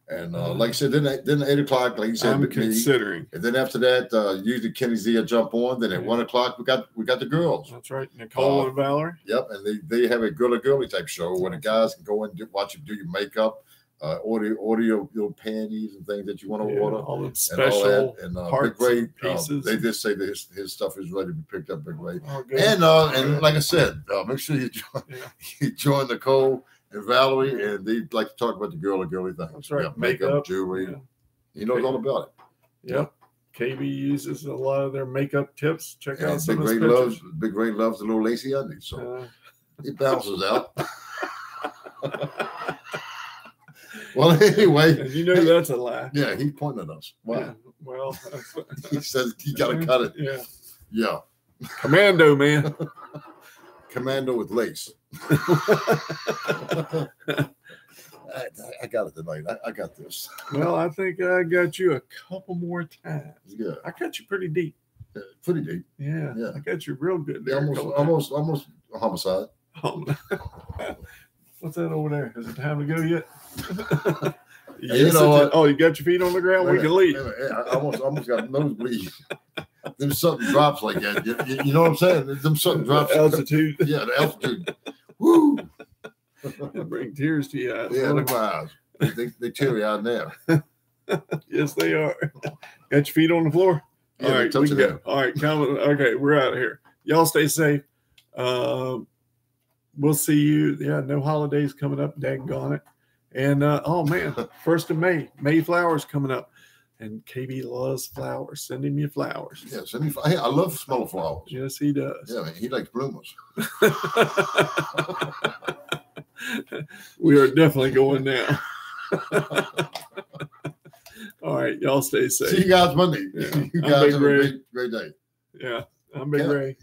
And like I said, then 8:00, like you said, I'm considering. And then after that, usually Kenny Z will jump on. Then at 1:00, we got the girls. That's right, Nicole and Valerie. Yep, and they have a girly type show where the guys can go and watch you do your makeup, audio panties and things that you want to order. All the special and parts Big Ray, pieces. they did say that his stuff is ready to be picked up, Big Ray. Oh, good. And like I said, make sure you join Nicole and Valerie, and they like to talk about the girly things. That's right. Yeah, makeup, jewelry. Yeah. He knows all about it. Yep. KB uses a lot of their makeup tips. Check out some Big of his Ray pictures. Big Ray loves the little lacy undies, so he bounces out. Well, anyway, and you know that's a lie. Yeah, he's pointing at us. Wow. Yeah, well, he says you got to cut it. Yeah. Yeah. Commando, man. Commando with lace. I got it tonight. I got this. Well, I think I got you a couple more times. Yeah. I got you pretty deep. Yeah, pretty deep. Yeah. I got you real good. Yeah, almost a homicide. What's that over there? Is it time to go yet? Yes, you know what? Oh, you got your feet on the ground? We can leave. I almost got a nosebleed. There's something drops like that. You know what I'm saying? There's something drops. The altitude. Yeah, the altitude. Woo! Bring tears to your eyes. Yeah, look at my eyes. They teary out now. Yes, they are. Got your feet on the floor? Yeah, all right, we can go. All right, okay, we're out of here. Y'all stay safe. We'll see you. Yeah, no holidays coming up. Daggone it. And oh man, 1st of May, Mayflowers coming up. And KB loves flowers. Send him your flowers. Yeah, send me. Hey, I love smelling flowers. Yes, he does. Yeah, he likes bloomers. We are definitely going now. All right, y'all stay safe. See you guys Monday. Yeah. You guys have a great day. Yeah, I'm Big Ray.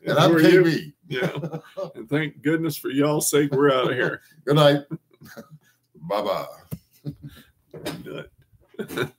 And I'm KB. Yeah. And thank goodness for y'all's sake, we're out of here. Good night. Bye-bye. Good night.